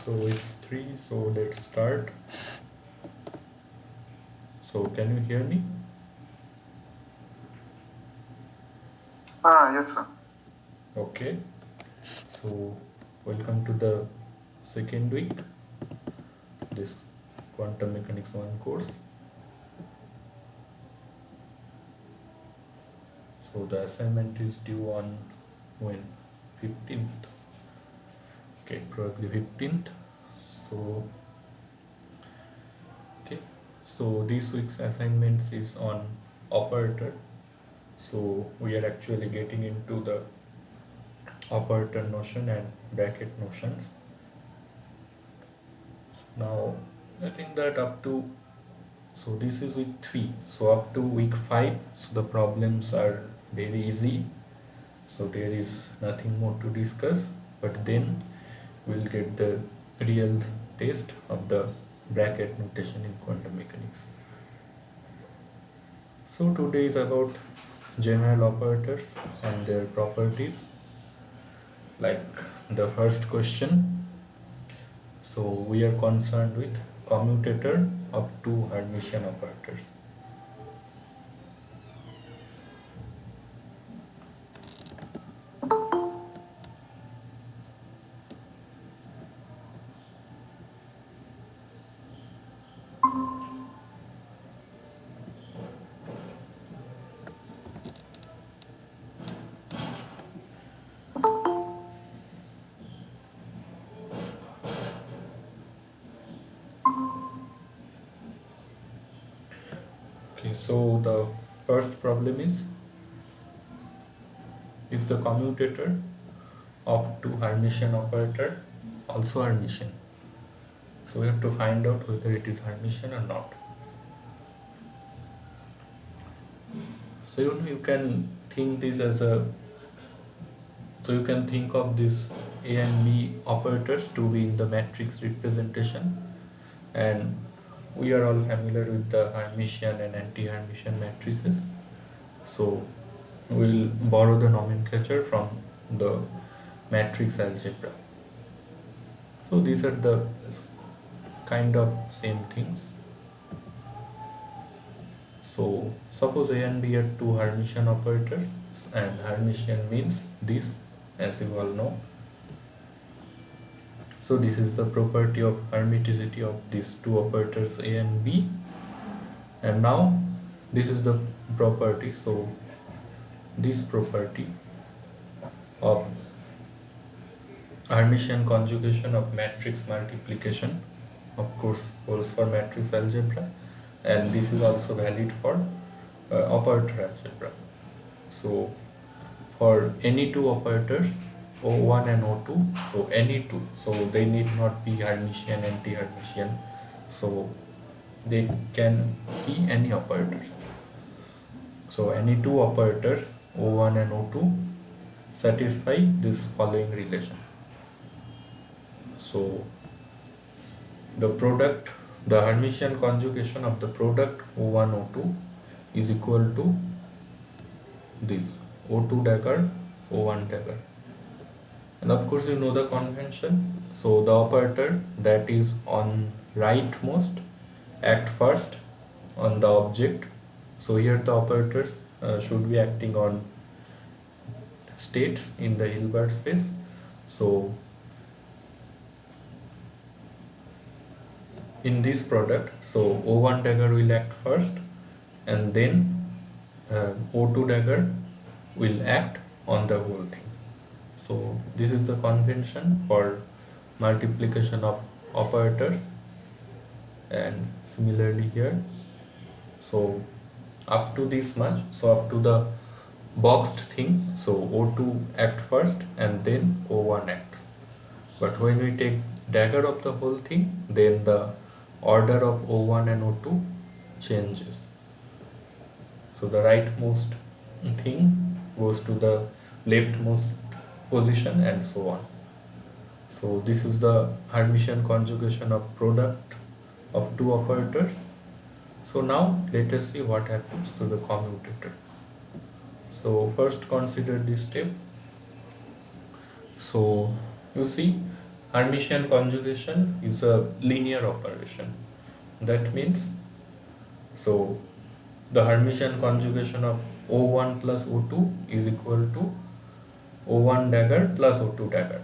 So it's 3, so let's start. So can you hear me? Yes, sir. Okay. So welcome to the second week, this Quantum Mechanics I course. So the assignment is due on when? 15th. Okay, probably 15th. So okay. So this week's assignment is on operator. So we are actually getting into the operator notion and bracket notions. Now I think that so this is week 3, so up to week 5, so the problems are very easy, so there is nothing more to discuss, but then we'll get the real taste of the bracket notation in quantum mechanics. So today is about general operators and their properties. Like the first question, so we are concerned with commutator of two Hermitian operators. Okay, so the first problem is the commutator of two Hermitian operator also Hermitian? So we have to find out whether it is Hermitian or not. So you can think this as a, so you can think of these A and B operators to be in the matrix representation, and we are all familiar with the Hermitian and anti-Hermitian matrices. So we'll borrow the nomenclature from the matrix algebra. So these are the kind of same things. So suppose A and B are two Hermitian operators, and Hermitian means this, as you all know. So this is the property of hermiticity of these two operators A and B, and now this is the property. So this property of Hermitian conjugation of matrix multiplication, of course, holds for matrix algebra, and this is also valid for operator algebra. So for any two operators O1 and O2, so any two, so they need not be Hermitian, anti-Hermitian, so they can be any operators. So any two operators O1 and O2 satisfy this following relation. So the product, the Hermitian conjugation of the product O1 O2 is equal to this O2 dagger O1 dagger, and of course you know the convention. So the operator that is on rightmost act first on the object. So here the operators should be acting on states in the Hilbert space. So in this product, so O1 dagger will act first, and then O2 dagger will act on the whole thing. So this is the convention for multiplication of operators, and similarly here. So up to this much, so up to the boxed thing, so O2 act first and then O1 acts. But when we take dagger of the whole thing, then the order of O1 and O2 changes. So the rightmost thing goes to the leftmost position and so on. So this is the Hermitian conjugation of product of two operators. So now let us see what happens to the commutator. So first consider this step. So you see Hermitian conjugation is a linear operation. That means, so the Hermitian conjugation of O1 plus O2 is equal to O1 dagger plus O2 dagger.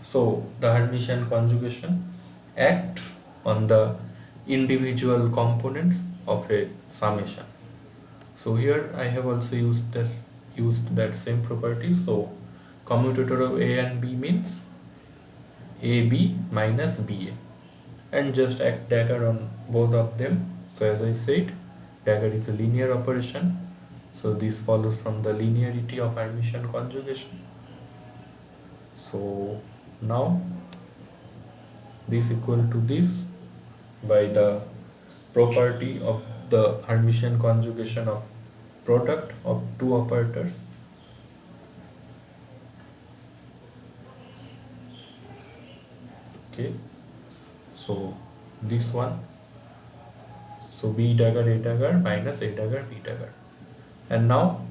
So the Hermitian conjugation acts on the individual components of a summation. So here I have also used that same property. So commutator of A and B means AB minus BA, and just act dagger on both of them. So as I said, dagger is a linear operation. So this follows from the linearity of Hermitian conjugation. So now this equal to this by the property of the Hermitian conjugation of product of two operators. Okay, so this one, so B dagger A dagger minus A dagger B dagger, and now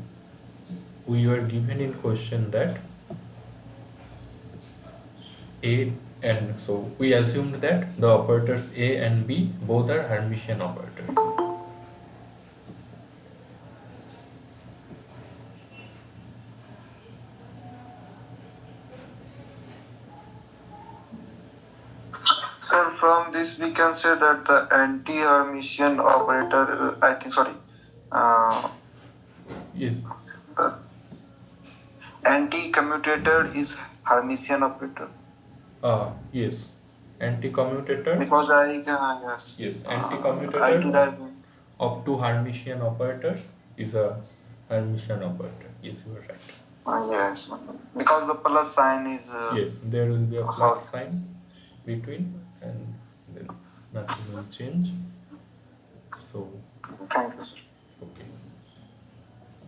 we were given in question that A, and so we assumed that the operators A and B both are Hermitian operators. Sir, from this we can say that the anti-Hermitian operator, Yes. the anti-commutator is Hermitian operator. Yes. Anti-commutator. Because Yes, I anti-commutator derive of two Hermitian operators is a Hermitian operator. Yes, you are right. yes, because the plus sign is Yes, there will be a plus sign between, and then nothing will change. So, thank you, sir. okay.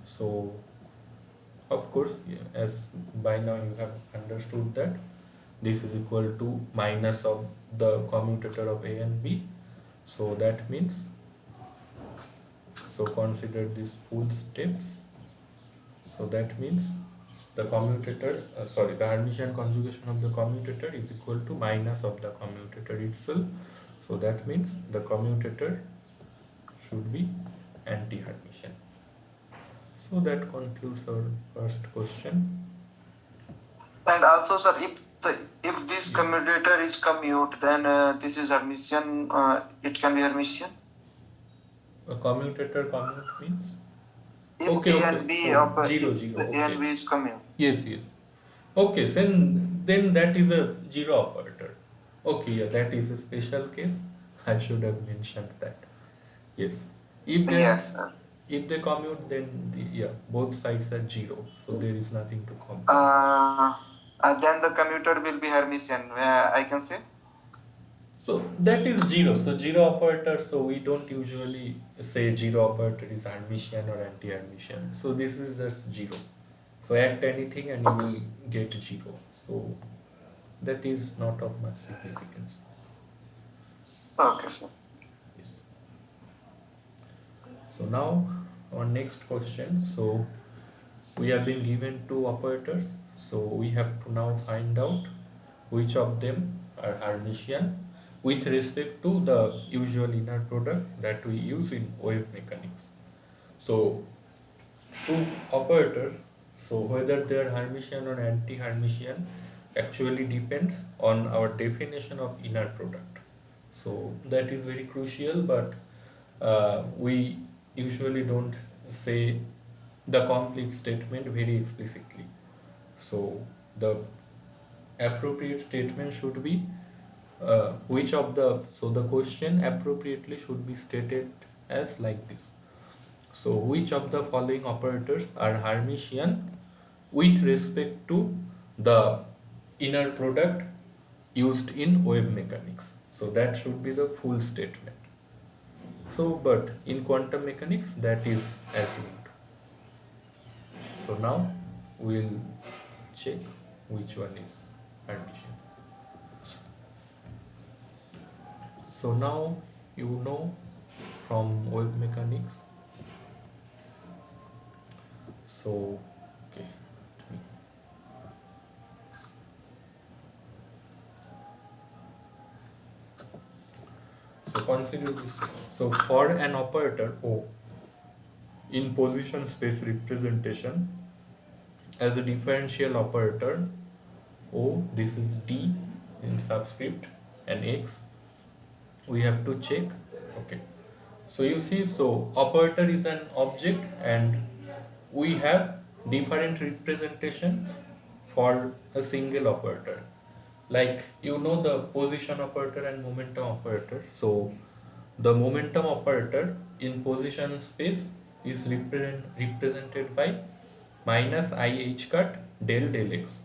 So, of course, yeah, as by now you have understood that this is equal to minus of the commutator of A and B. So that means, so consider these full steps. So that means the commutator, the Hermitian conjugation of the commutator is equal to minus of the commutator itself. So that means the commutator should be anti-Hermitian. So that concludes our first question. And also, sir, if this commutator is commute, then this is Hermitian. It can be Hermitian. A commutator commute means? If Okay. A and B So, zero. A and B is commute. Yes. Okay, then that is a zero operator. Okay, yeah, that is a special case. I should have mentioned that. Yes. Yes, sir. If they commute, then both sides are zero, so there is nothing to compute. Then the commutator will be Hermitian. I can say. So that is zero. So zero operator. So we don't usually say zero operator is Hermitian or anti-Hermitian. So this is just zero. So act anything and you will get zero. So that is not of much significance. Okay, sir. Yes. So now on next question. So we have been given two operators. So we have to now find out which of them are Hermitian with respect to the usual inner product that we use in wave mechanics. So two operators, so whether they are Hermitian or anti-Hermitian actually depends on our definition of inner product. So that is very crucial, but we usually don't say the complete statement very explicitly. So the appropriate statement should be the question appropriately should be stated as like this. So which of the following operators are Hermitian with respect to the inner product used in wave mechanics? So that should be the full statement. So but in quantum mechanics that is assumed. So now we'll check which one is Hermitian. So now you know from wave mechanics. So okay, So consider this. So for an operator O in position space representation as a differential operator O, this is D in subscript and X, we have to check. Okay. So you see, so operator is an object and we have different representations for a single operator. Like you know the position operator and momentum operator. So the momentum operator in position space is represented by minus I h cut del x.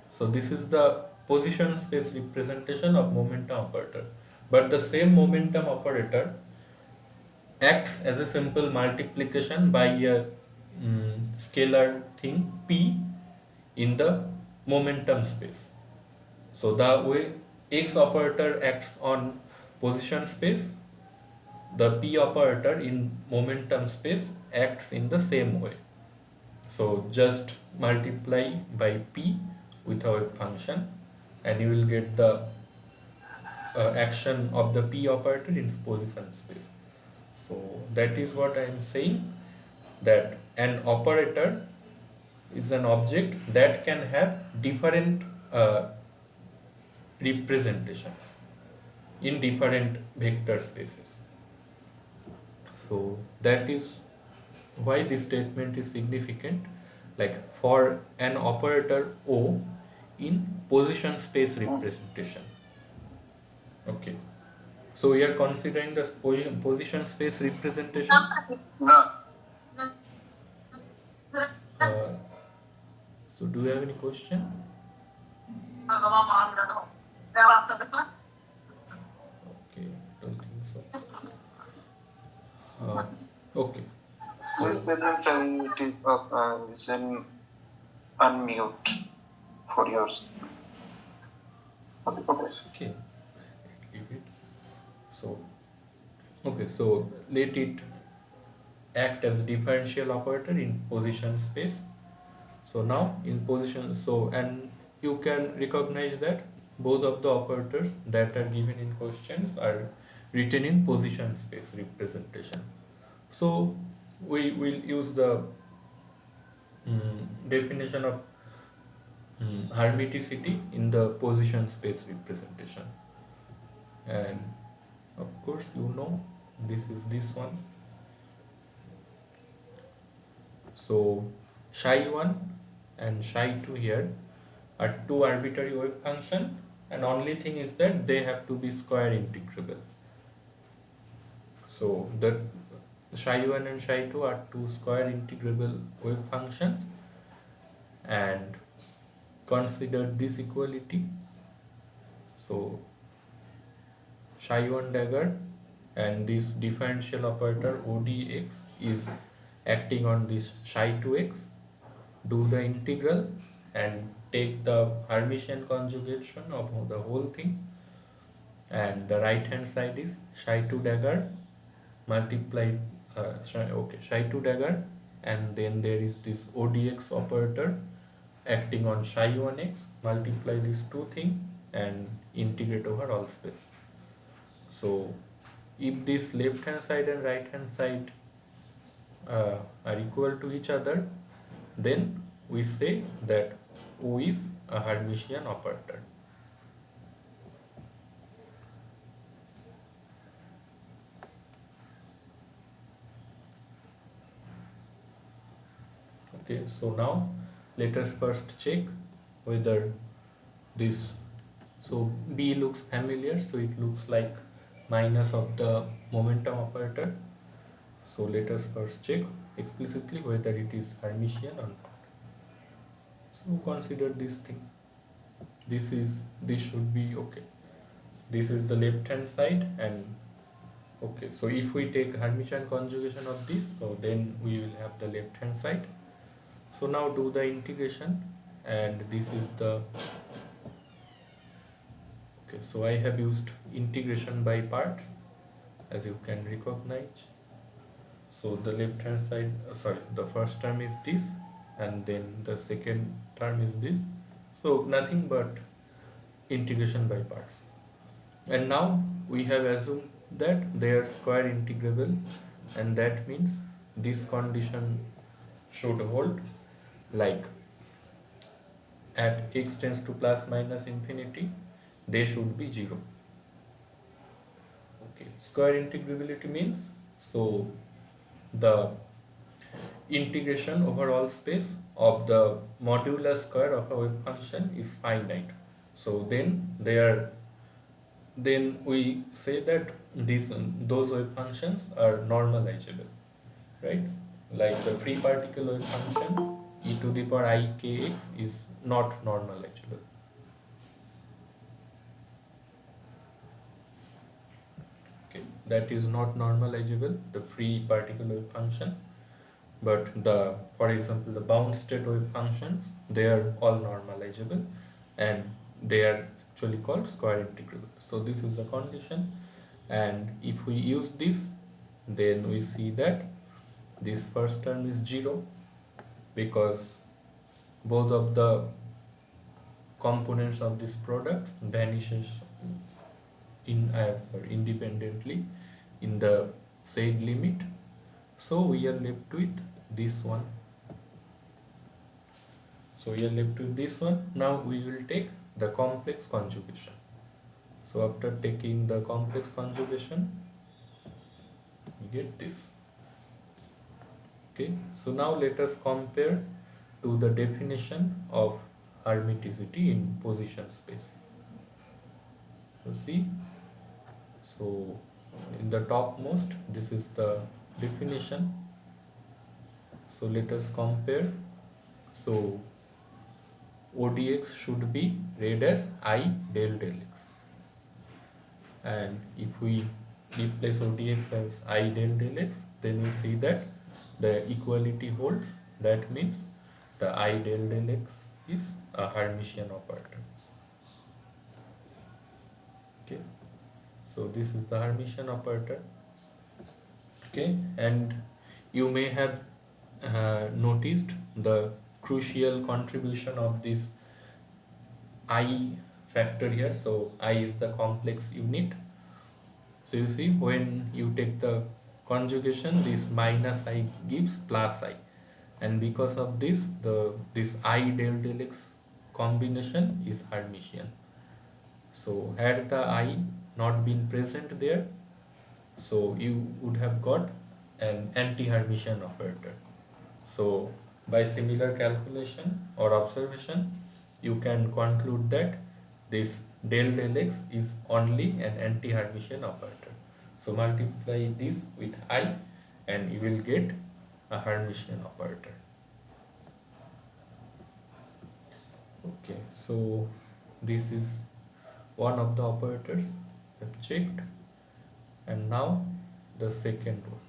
So this is the position space representation of momentum operator. But the same momentum operator acts as a simple multiplication by a scalar thing p in the momentum space. So the way x operator acts on position space, the p operator in momentum space acts in the same way. So just multiply by p with our function and you will get the action of the p operator in position space. So that is what I am saying, that an operator is an object that can have different representations in different vector spaces. So that is why this statement is significant, like for an operator O in position space representation. Okay. So we are considering the position space representation. No. Uh, so do you have any question? Okay, don't think so. Okay. This doesn't is an unmute for yours. Okay. Leave it. So okay, so let it act as differential operator in position space. So now in position, so and you can recognize that both of the operators that are given in questions are written in position space representation. So we will use the definition of hermiticity in the position space representation. And of course, you know, this is this one. So psi1 and psi2 here are two arbitrary wave function, and only thing is that they have to be square integrable. So the psi1 and psi2 are two square integrable wave functions, and consider this equality. So psi1 dagger and this differential operator ODX is acting on this psi2x. Do the integral and take the Hermitian conjugation of the whole thing, and the right hand side is psi2 dagger multiply psi2 dagger, and then there is this ODX operator acting on psi1x, multiply these two things and integrate over all space. So if this left hand side and right hand side are equal to each other, then we say that O is a Hermitian operator. Okay, so now let us first check whether this, so B looks familiar, so it looks like minus of the momentum operator. So let us first check explicitly whether it is Hermitian or not. So consider this thing. This should be okay. This is the left hand side, and okay, so if we take Hermitian conjugation of this, so then we will have the left hand side. So now do the integration, and this is the, okay, so I have used integration by parts, as you can recognize. So the left hand side, sorry, the first term is this, and then the second term is this. So nothing but integration by parts. And now we have assumed that they are square integrable, and that means this condition should hold, like at x tends to plus minus infinity they should be 0. Okay, square integrability means, so the integration over all space of the modular square of a wave function is finite. So then we say that those wave functions are normalizable, right? Like the free particle wave function e to the power I kx is not normalizable. Okay, that is not normalizable, the free particle wave function. But for example, the bound state wave functions, they are all normalizable, and they are actually called square integrable. So this is the condition, and if we use this, then we see that this first term is 0, because both of the components of this product vanishes independently in the said limit. So we are left with this one. So we are left with this one. Now we will take the complex conjugation. So after taking the complex conjugation, we get this. Okay, so now let us compare to the definition of hermiticity in position space. So see, so in the topmost, this is the definition. So let us compare. So ODX should be read as I del x, and if we replace ODX as I del x, then we see that the equality holds. That means the I del x is a Hermitian operator. Okay, so this is the Hermitian operator. Okay, and you may have noticed the crucial contribution of this I factor here. So I is the complex unit. So you see, when you take the conjugation, this minus I gives plus I, and because of this I del x combination is Hermitian. So had the I not been present there, so you would have got an anti-Hermitian operator. So by similar calculation or observation, you can conclude that this del x is only an anti-Hermitian operator. So multiply this with I and you will get a Hermitian operator. Okay, so this is one of the operators I've checked, and now the second one,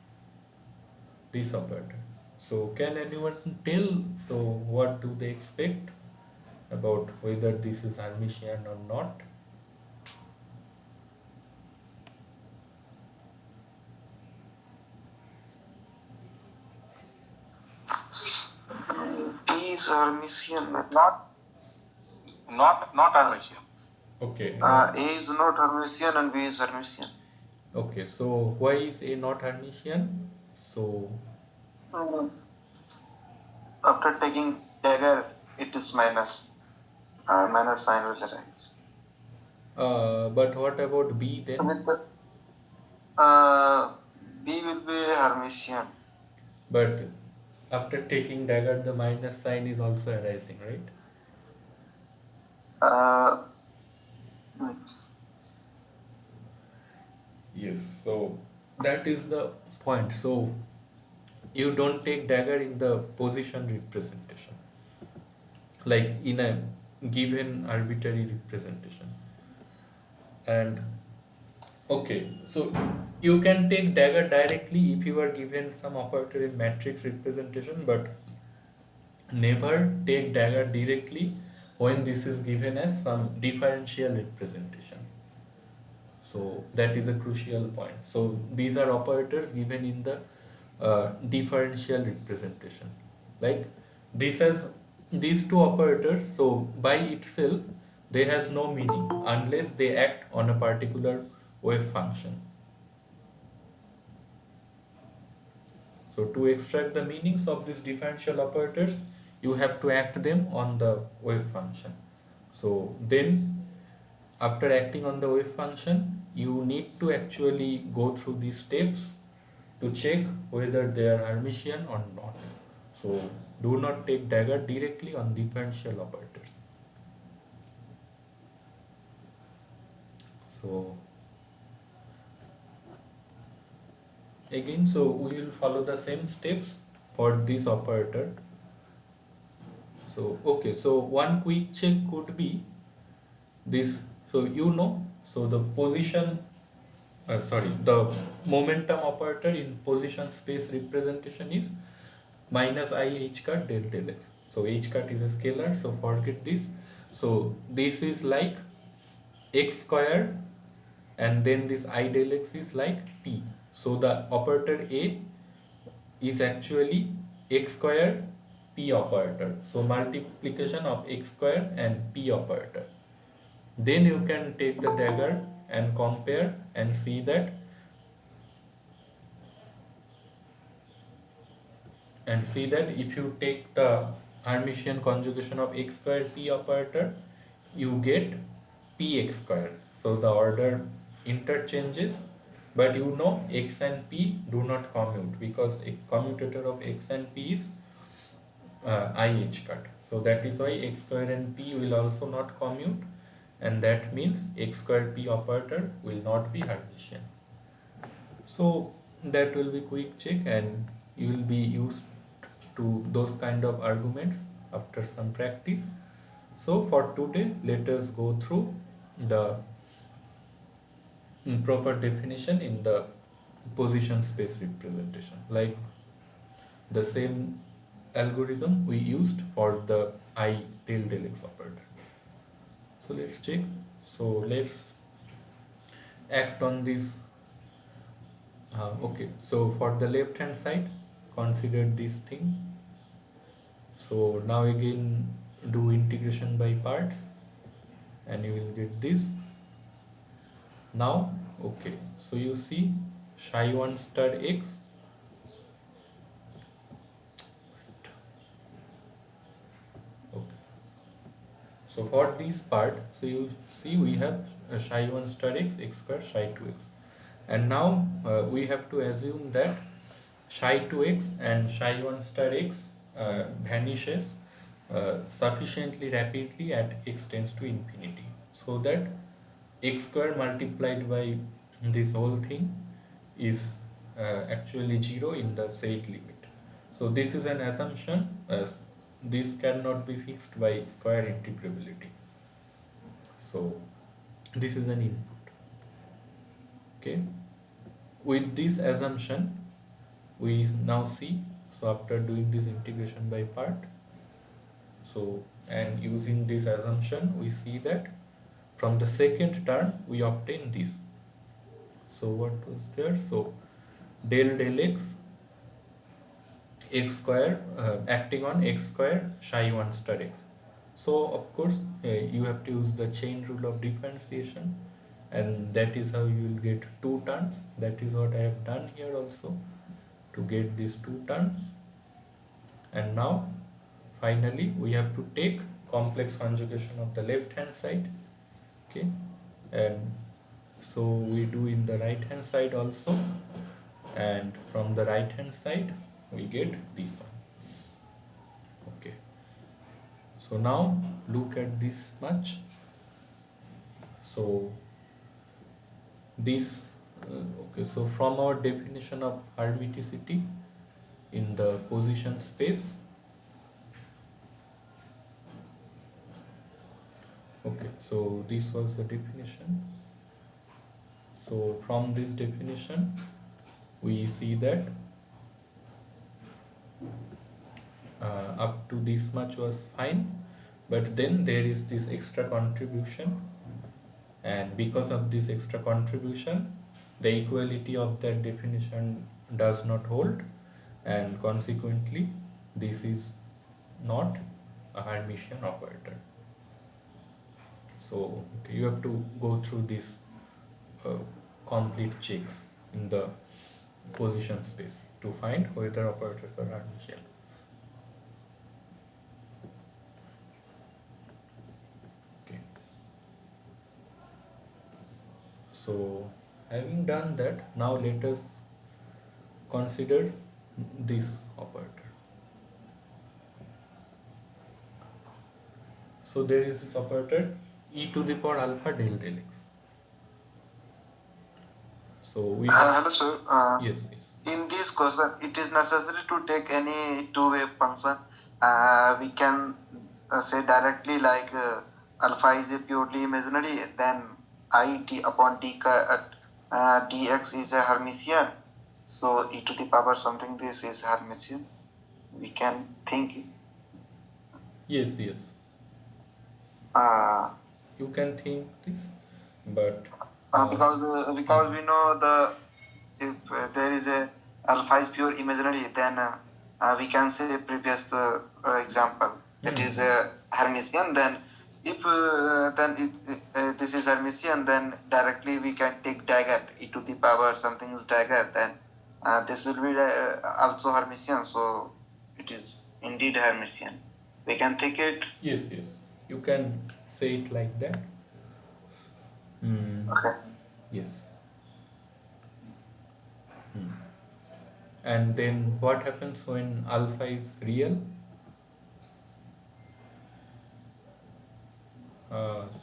this operator. So can anyone tell, so what do they expect about whether this is Hermitian or not? Is Hermitian. Not Hermitian. Okay. A is not Hermitian and B is Hermitian. Okay, so why is A not Hermitian? So After taking dagger, it is minus. Minus sign will arise. but what about B then? With the B will be Hermitian. But after taking dagger, the minus sign is also arising, right? Yes, so that is the point. So you don't take dagger in the position representation, like in a given arbitrary representation. And okay, so you can take dagger directly if you are given some operator in matrix representation, but never take dagger directly when this is given as some differential representation. So that is a crucial point. So these are operators given in the differential representation. Like this has these two operators, so by itself they has no meaning unless they act on a particular wave function. So to extract the meanings of these differential operators, you have to act them on the wave function. So then after acting on the wave function, you need to actually go through these steps to check whether they are Hermitian or not. So do not take dagger directly on differential operators. So again, so we will follow the same steps for this operator. So okay, so one quick check could be this. So so the position, the momentum operator in position space representation is minus I h cut del del x. So h cut is a scalar, so forget this. So this is like x square, and then this I del x is like p. So the operator A is actually x square p operator. So multiplication of x square and p operator. Then you can take the dagger and compare and see that if you take the Hermitian conjugation of x square p operator, you get px square. So the order interchanges, but x and p do not commute because a commutator of x and p is IH cut. So that is why x square and p will also not commute, and that means x square p operator will not be Hermitian. So that will be quick check, and you will be used to those kind of arguments after some practice. So for today, let us go through the proper definition in the position space representation, like the same algorithm we used for the I del x operator. So let's check. So let's act on this. Okay, so for the left hand side, consider this thing. So now again do integration by parts, and you will get this. Now, okay, so you see psi 1 star x. Okay, so for this part, so you see we have psi 1 star x, x square, psi 2x. And now we have to assume that psi 2x and psi 1 star x vanishes sufficiently rapidly at x tends to infinity, so that x square multiplied by this whole thing is actually 0 in the said limit. So this is an assumption. This cannot be fixed by square integrability. So this is an input. Okay. With this assumption, we now see. So after doing this integration by part, so and using this assumption, we see that from the second term we obtain this. So what was there? So del x square acting on x square psi 1 star x. So of course you have to use the chain rule of differentiation, and that is how you will get two terms. That is what I have done here also to get these two terms. And now finally we have to take complex conjugation of the left hand side. Okay, and so we do in the right hand side also, and from the right hand side we get this one. Okay, so now look at this much. So this okay, so from our definition of hermiticity in the position space, okay, so this was the definition. So from this definition we see that up to this much was fine, but then there is this extra contribution, and because of this extra contribution the equality of that definition does not hold, and consequently this is not a Hermitian operator. So okay, you have to go through these complete checks in the position space to find whether operators are Hermitian. Okay. So having done that, now let us consider this operator. So there is this operator e to the power alpha del del x. So we have Hello, sir. yes, yes. In this question, it is necessary to take any two-wave function. We can say directly like alpha is a purely imaginary, then I t upon dx is a Hermitian. So e to the power something this is Hermitian. We can think it. Yes, yes. Uh, You can think this, but because we know the if there is a alpha is pure imaginary, then we can say previous example it is a Hermitian. Then if this is Hermitian, then directly we can take dagger e to the power something is dagger. Then this will be also Hermitian. So it is indeed Hermitian. We can take it. yes, yes. You can say it like that. Okay. Yes. And then what happens when alpha is real?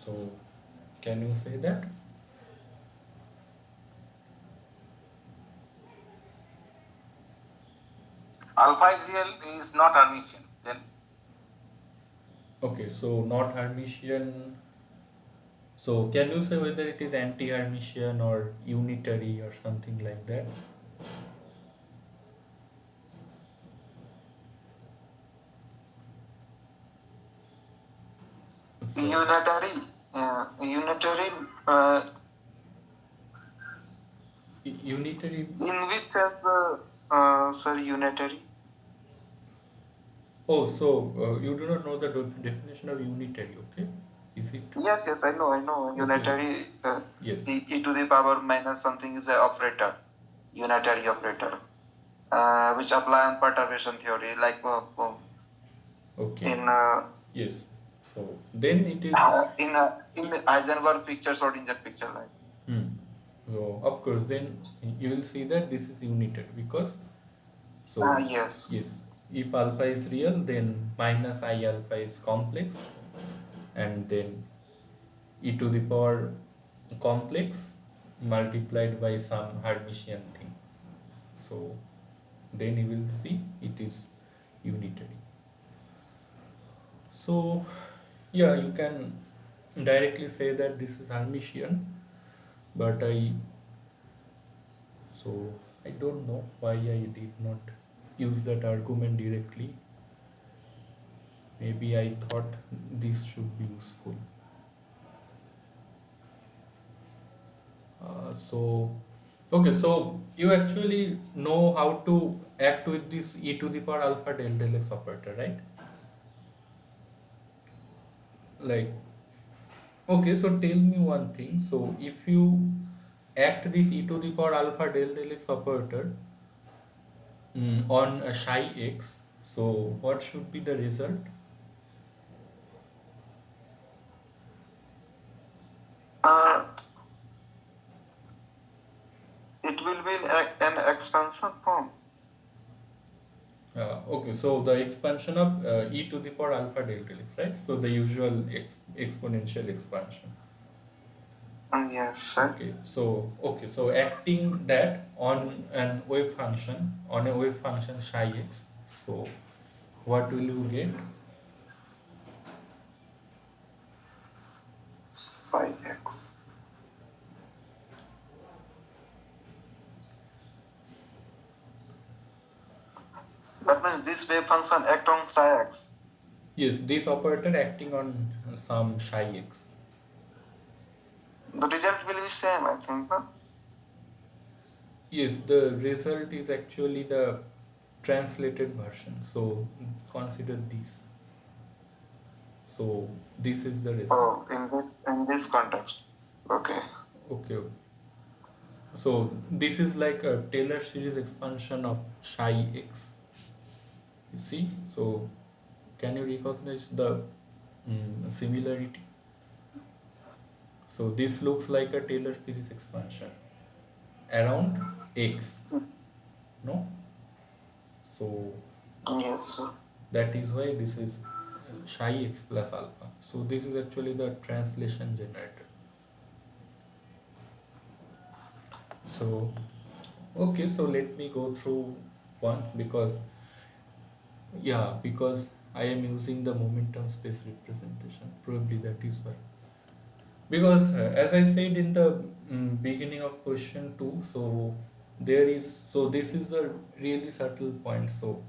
So can you say that? Alpha is real is not Hermitian. Then Okay, so not Hermitian. So can you say whether it is anti-Hermitian or unitary or something like that? So Unitary. unitary. In which sense, sir, unitary? Oh, so you do not know the definition of unitary, okay? Is it? Yes, I know. Okay. Unitary, Yes. e to the power minus something is an operator, unitary operator, which apply on perturbation theory, like Okay. in Yes. So then it is. in the Heisenberg picture, Schrodinger picture, like. So of course, then you will see that this is unitary because so Yes. yes, if alpha is real, then minus I alpha is complex, and then e to the power complex multiplied by some Hermitian thing. So then you will see it is unitary. So yeah, you can directly say that this is Hermitian, but I don't know why I did not use that argument directly. Maybe I thought this should be useful. So okay, so you actually know how to act with this e to the power alpha del x operator, right? Like, okay, so tell me one thing. So if you act this e to the power alpha del x operator on a psi x, so what should be the result? Uh, it will be an expansion form. Okay, so the expansion of e to the power alpha del x, right? So the usual exponential expansion. Yes, sir. Okay, so acting that on a wave function psi x. So what will you get? Psi x. That means this wave function act on psi x. Yes, this operator acting on some psi x. The result will be same, I think. No? Yes, the result is actually the translated version. So consider this. So this is the result. Oh, in this context. Okay. Okay. So this is like a Taylor series expansion of psi x. You see, so can you recognize the similarity? So this looks like a Taylor series expansion around x, no? So Yes, sir. that is why this is psi x plus alpha. So this is actually the translation generator. So okay, so let me go through once because I am using the momentum space representation. Probably that is why. Because as I said in the beginning of question 2, this is a really subtle point. So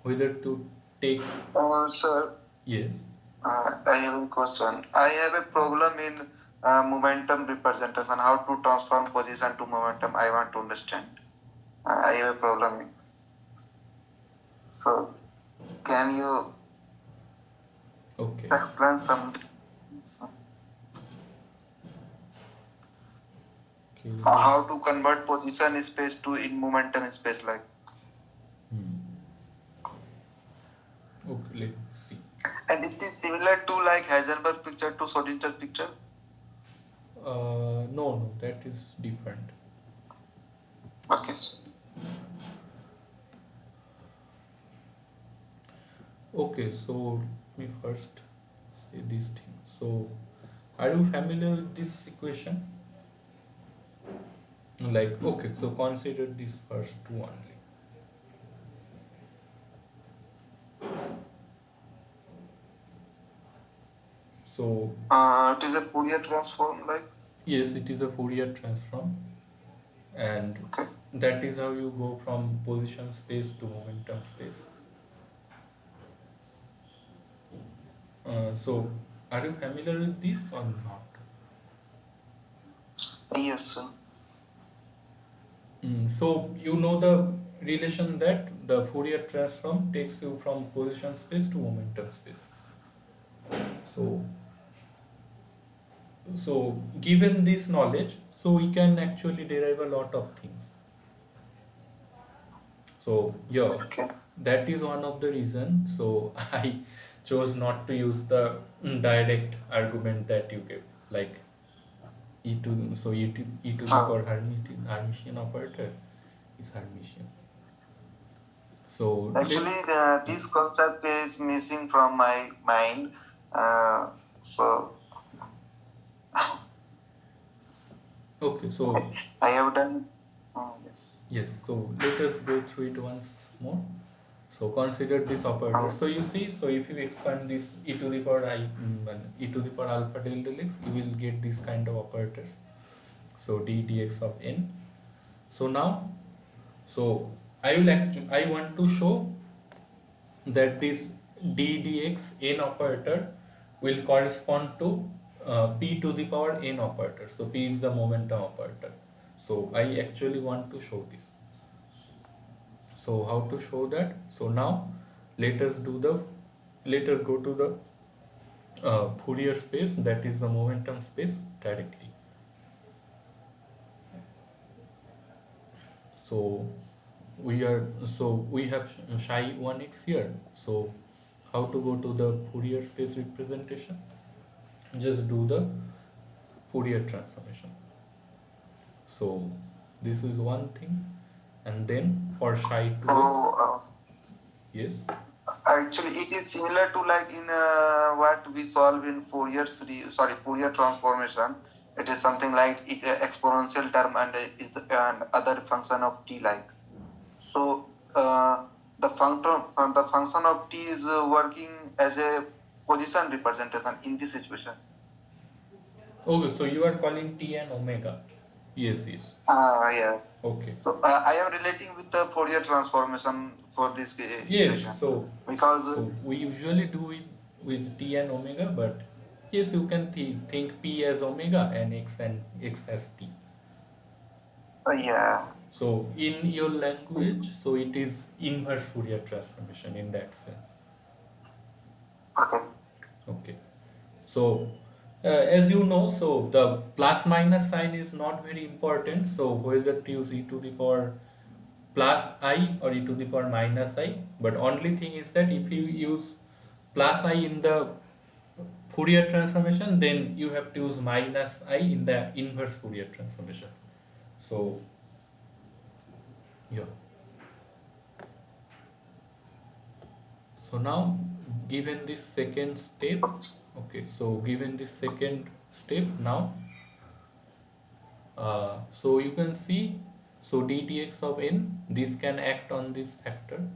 whether to take, Sir, yes. I have a question. I have a problem in momentum representation. How to transform position to momentum? I want to understand. I have a problem. So, can you Okay. explain some Okay. how to convert position space to in momentum space like? Okay, let's see. And it is similar to like Heisenberg picture to Schrodinger picture. No, that is different. Okay, sir. Okay, so let me first say this thing. So, are you familiar with this equation? Like, okay, so consider this first two only. So, It is a Fourier transform like. yes, it is a Fourier transform, and Okay. that is how you go from position space to momentum space. So, are you familiar with this or not? Yes, sir. So, you know the relation that the Fourier transform takes you from position space to momentum space. So, given this knowledge, so we can actually derive a lot of things. So yeah, Okay. that is one of the reasons. So I chose not to use the direct argument that you gave, like e to the Uh, power Hermitian operator is Hermitian. So let Actually, yes. this concept is missing from my mind. So Okay, so I have done. Yes. yes, so let us go through it once more. So consider this operator. Um, So you see, so if you expand this e to the power e to the power alpha del x, you will get this kind of operators. So d dx of n. So now, so I want to show that this d dx n operator will correspond to p to the power n operator. So p is the momentum operator. So I actually want to show this. So how to show that? So now let us do the let us go to the Fourier space, that is the momentum space, directly. So we have psi 1x here. So how to go to the Fourier space representation? Just do the Fourier transformation. So this is one thing, and then for psi 2x, so yes. actually, it is similar to like in what we solve in Fourier transformation. It is something like exponential term and and other function of t like. So the function of t is working as a position representation in this situation. Okay, so you are calling t and omega. Yes, yes. Yeah. Okay. So I am relating with the Fourier transformation for this Yes, equation because so we usually do it with t and omega, but yes, you can think p as omega and x as t. yeah. So in your language, so it is inverse Fourier transformation in that sense. Okay. Okay. So as you know, so the plus minus sign is not very important. So whether to use e to the power plus I or e to the power minus I, but only thing is that if you use plus I in the Fourier transformation, then you have to use minus I in the inverse Fourier transformation. So yeah. So now given this second step, okay, so given this second step now, so you can see, so d dx of n, this can act on this factor,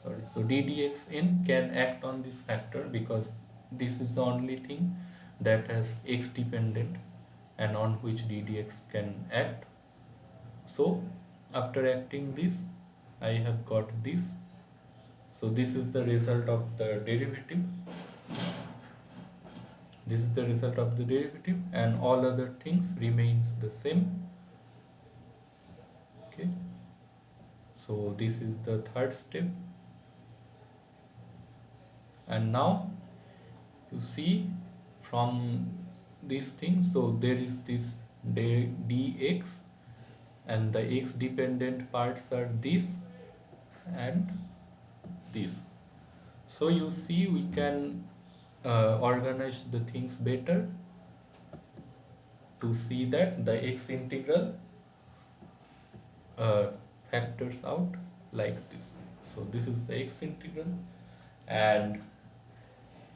sorry, so d dx n can act on this factor because this is the only thing that has x dependent and on which d dx can act. So after acting this, I have got this. So this is the result of the derivative. This is the result of the derivative, and all other things remains the same. Okay. So this is the third step. And now you see from these things, so there is this dx, and the x dependent parts are this and this. So you see we can organize the things better to see that the x integral factors out like this. So this is the x integral, and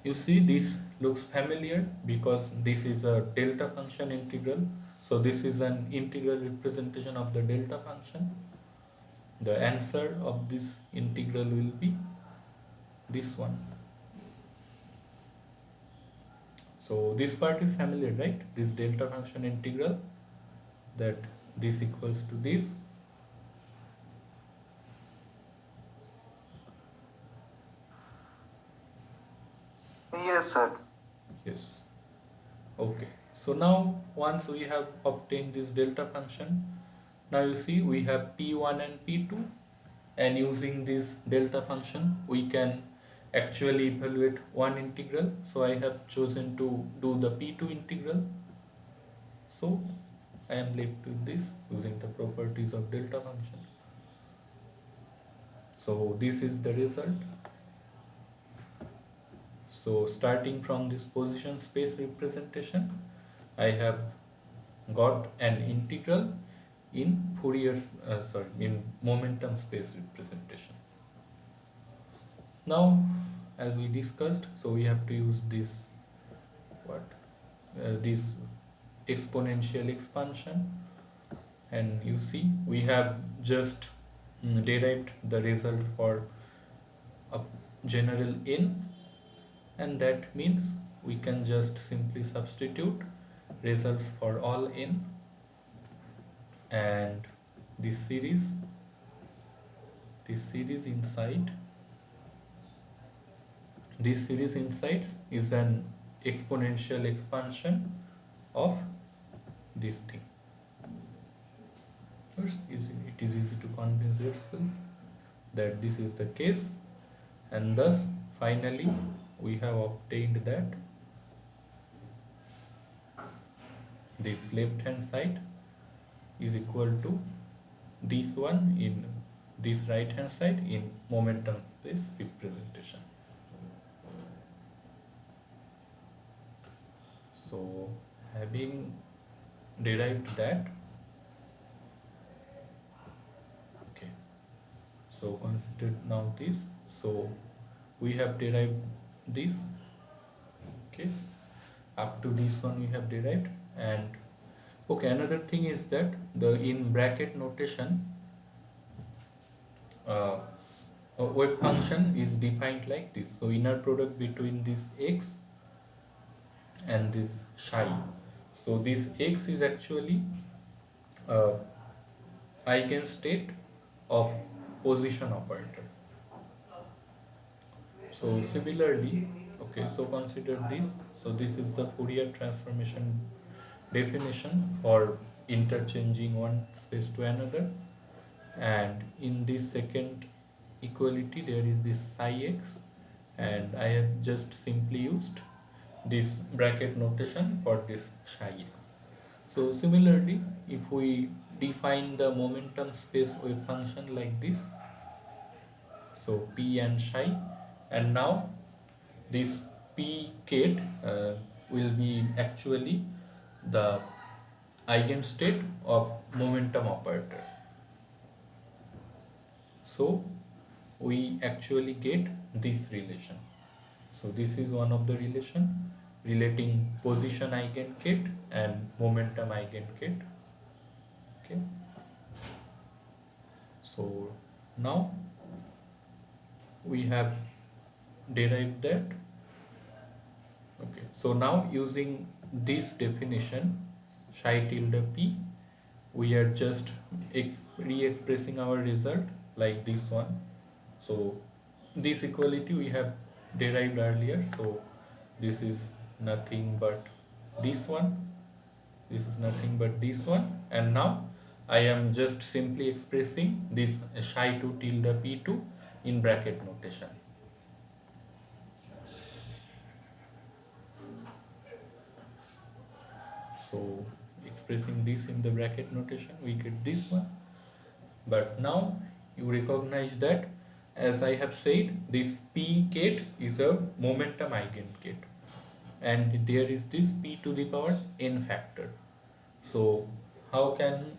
you see this looks familiar because this is a delta function integral. So this is an integral representation of the delta function. The answer of this integral will be this one. So this part is familiar, right? This delta function integral, that this equals to this. Yes, sir. Yes. Okay. So now once we have obtained this delta function, now you see we have P1 and P2, and using this delta function we can actually evaluate one integral. So I have chosen to do the P2 integral. So I am left with this using the properties of delta function. So this is the result. So starting from this position space representation, I have got an integral in in momentum space representation. Now, as we discussed, so we have to use this this exponential expansion, and you see we have just derived the result for a general n, and that means we can just simply substitute results for all n, and this series inside is an exponential expansion of this thing. First, it is easy to convince yourself that this is the case, and thus finally we have obtained that this left hand side is equal to this one in this right hand side in momentum space representation. So having derived that, okay, so consider now this. So we have derived this, okay, up to this one we have derived. And okay, another thing is that the in bracket notation a wave function is defined like this. So inner product between this x and this psi. So this x is actually eigenstate of position operator. So similarly, okay, so consider this. So this is the Fourier transformation definition for interchanging one space to another, and in this second equality there is this psi x, and I have just simply used this bracket notation for this psi x. So similarly, if we define the momentum space wave function like this, so p and psi, and now this p ket will be actually the eigenstate of momentum operator. So we actually get this relation. So this is one of the relation relating position eigenket and momentum eigenket. Okay. So now we have derived that. Okay. So now using this definition psi tilde p, we are just re-expressing our result like this one. So this equality we have derived earlier, so this is nothing but this one, this is nothing but this one, and now I am just simply expressing this psi2 tilde p2 in bracket notation. So expressing this in the bracket notation, we get this one. But now you recognize that, as I have said, this p ket is a momentum eigenket, and there is this p to the power n factor. So how can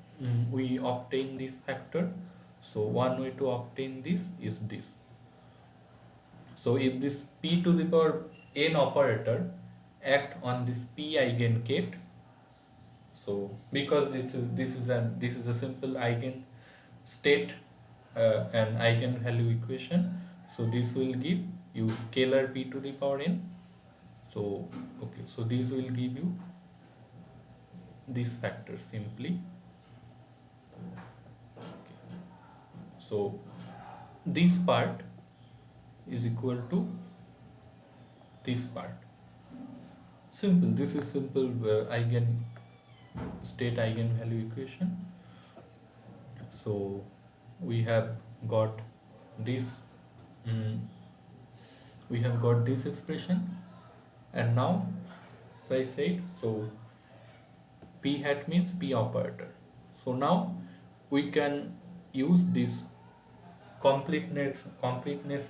we obtain this factor? So one way to obtain this is this. So if this p to the power n operator act on this p eigenket, so because this is a simple eigen state and eigenvalue equation, so this will give you scalar p to the power n. So okay, so this will give you this factor simply. So this part is equal to this part. Simple. This is simple eigen state eigenvalue equation. So we have got this. We have got this expression, and now, as I said, so p hat means p operator. So now we can use this completeness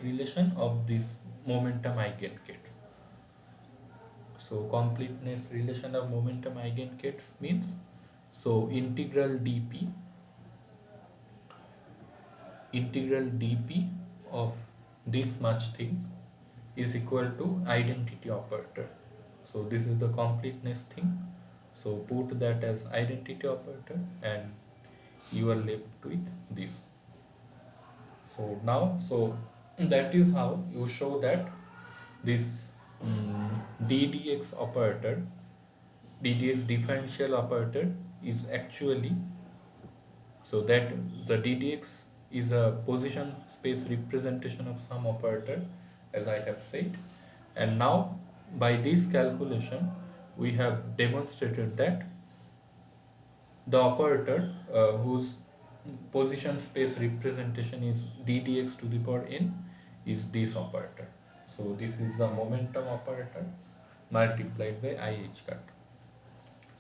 relation of this momentum eigenkets. So completeness relation of momentum eigenkets means, so integral dp of this much thing is equal to identity operator. So this is the completeness thing. So put that as identity operator and you are left with this. So now, so that is how you show that this ddx operator, ddx differential operator is actually, so that the ddx is a position space representation of some operator, as I have said. And now by this calculation we have demonstrated that the operator whose position space representation is ddx to the power n is this operator. So this is the momentum operator multiplied by I h cut.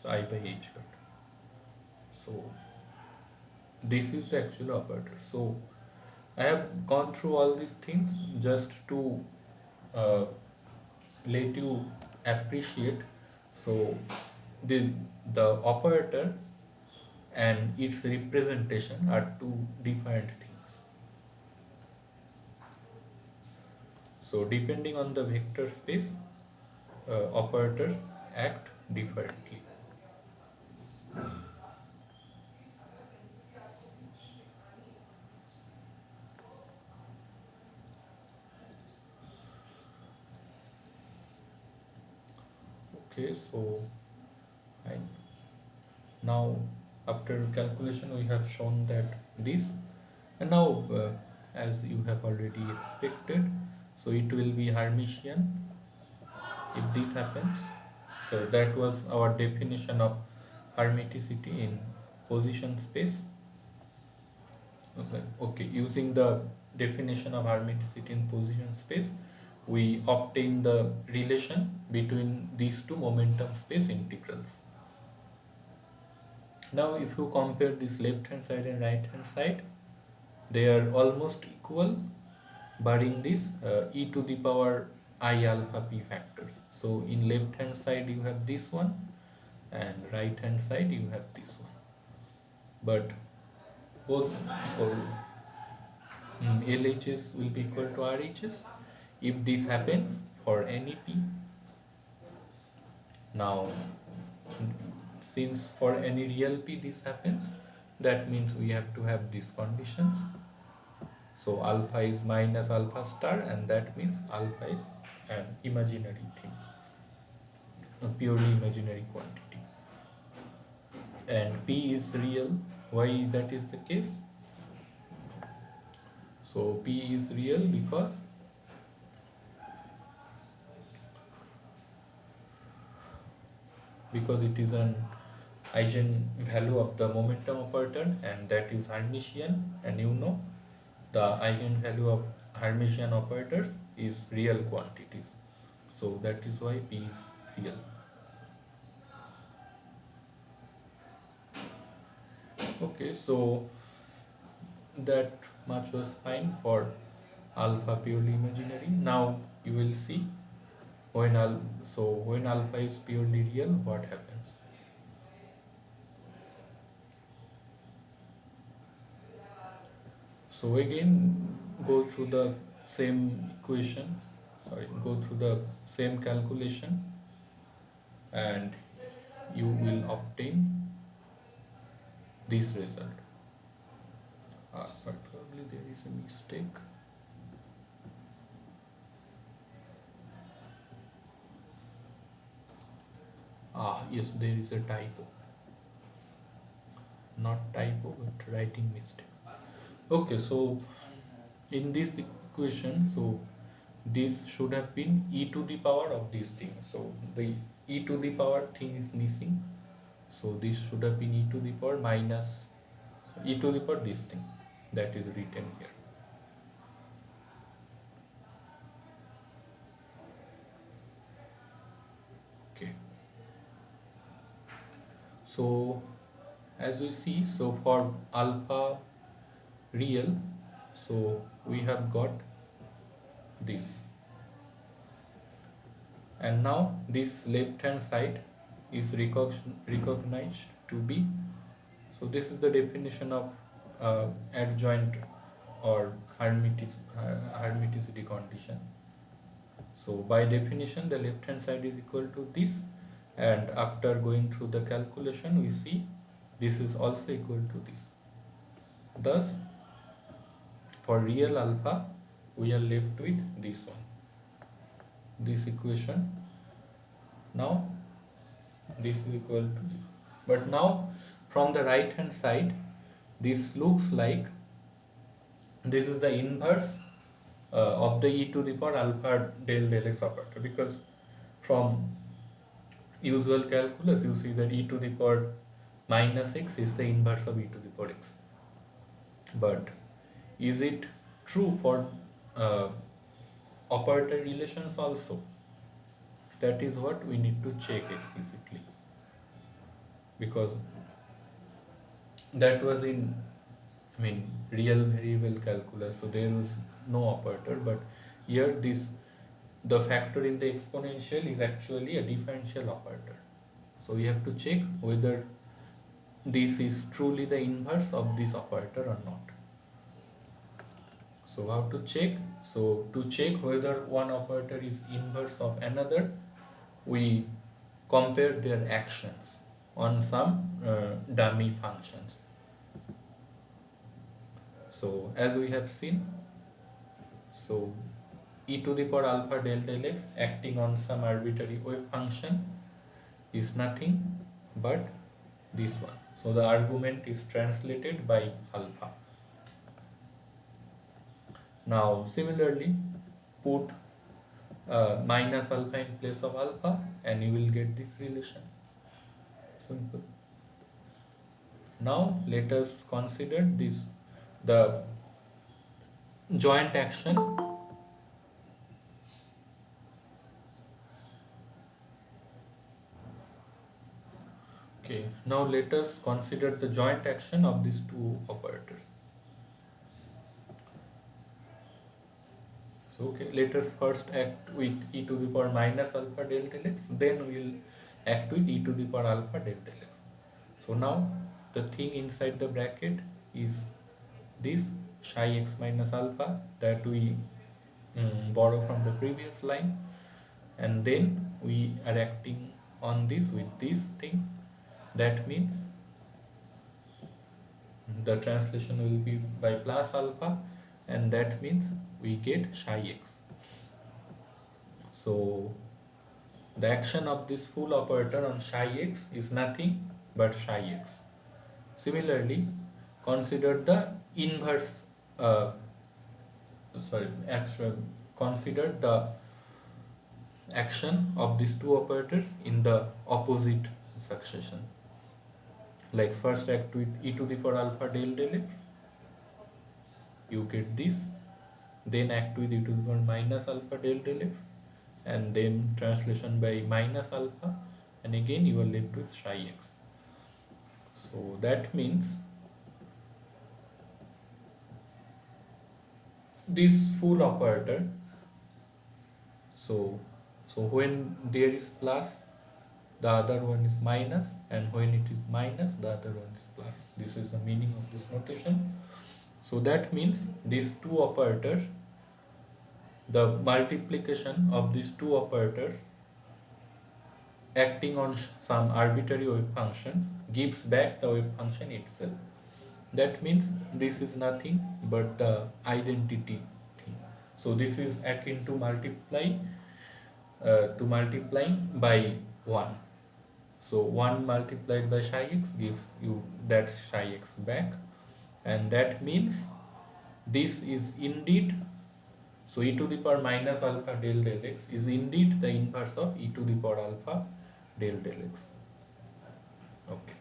So I by h cut. So this is the actual operator. So I have gone through all these things just to uh, let you appreciate. So the operator and its representation are two different things. So depending on the vector space, operators act differently. Okay, so fine. Now after calculation we have shown that this, and now as you have already expected, so it will be Hermitian if this happens. So that was our definition of hermiticity in position space. Okay, using the definition of hermiticity in position space, we obtain the relation between these two momentum space integrals. Now if you compare this left hand side and right hand side, they are almost equal barring this e to the power I alpha p factors. So in left hand side you have this one and right hand side you have this one. But both, so LHS will be equal to RHS if this happens for any p. Now since for any real p this happens, that means we have to have these conditions. So alpha is minus alpha star, and that means alpha is an imaginary thing, a purely imaginary quantity. And p is real. Why that is the case? So p is real because it is an eigenvalue of the momentum operator, and that is Hermitian, and you know the eigenvalue of Hermitian operators is real quantities. So that is why p is real. Okay, so that much was fine for alpha purely imaginary. Now you will see when when alpha is purely real, what happens. So again, go through the same equation, go through the same calculation, and you will obtain this result. Probably there is a mistake. Yes, there is a typo. Not typo, but writing mistake. Okay, so in this equation, so this should have been e to the power of this thing. So the e to the power thing is missing. So this should have been e to the power minus e to the power this thing that is written here. Okay. So as we see, so for alpha real, so we have got this, and now this left hand side is recognized to be, so this is the definition of adjoint or hermiticity condition. So by definition the left hand side is equal to this, and after going through the calculation we see this is also equal to this. Thus for real alpha we are left with this one, this equation. Now this is equal to this, but now from the right hand side this looks like this is the inverse of the e to the power alpha del x operator, because from usual calculus you see that e to the power minus x is the inverse of e to the power x. But is it true for operator relations also? That is what we need to check explicitly, because that was in real variable calculus, so there was no operator, but here the factor in the exponential is actually a differential operator. So we have to check whether this is truly the inverse of this operator or not. So how to check? So to check whether one operator is inverse of another, we compare their actions on some dummy functions. So as we have seen, so e to the power alpha del x acting on some arbitrary wave function is nothing but this one. So the argument is translated by alpha. Now similarly put minus alpha in place of alpha and you will get this relation. Simple. Now let us consider the joint action Okay, now let us consider the joint action of these two operators. So okay, let us first act with e to the power minus alpha del del x, then we will act with e to the power alpha del del x. So now the thing inside the bracket is this psi x minus alpha that we borrow from the previous line, and then we are acting on this with this thing. That means the translation will be by plus alpha, and that means we get psi x. So the action of this full operator on psi x is nothing but psi x. Similarly, consider the inverse, consider the action of these two operators in the opposite succession. Like first act with e to the power alpha del del x, you get this, then act with e to the power minus alpha del del x, and then translation by minus alpha, and again you are left with psi x. So that means this full operator, so when there is plus, the other one is minus, and when it is minus, the other one is plus. This is the meaning of this notation. So that means these two operators, the multiplication of these two operators acting on some arbitrary wave functions gives back the wave function itself. That means this is nothing but the identity thing. So this is akin to multiplying by 1. So 1 multiplied by psi x gives you that psi x back, and that means this is indeed, so e to the power minus alpha del del x is indeed the inverse of e to the power alpha del del x. Okay.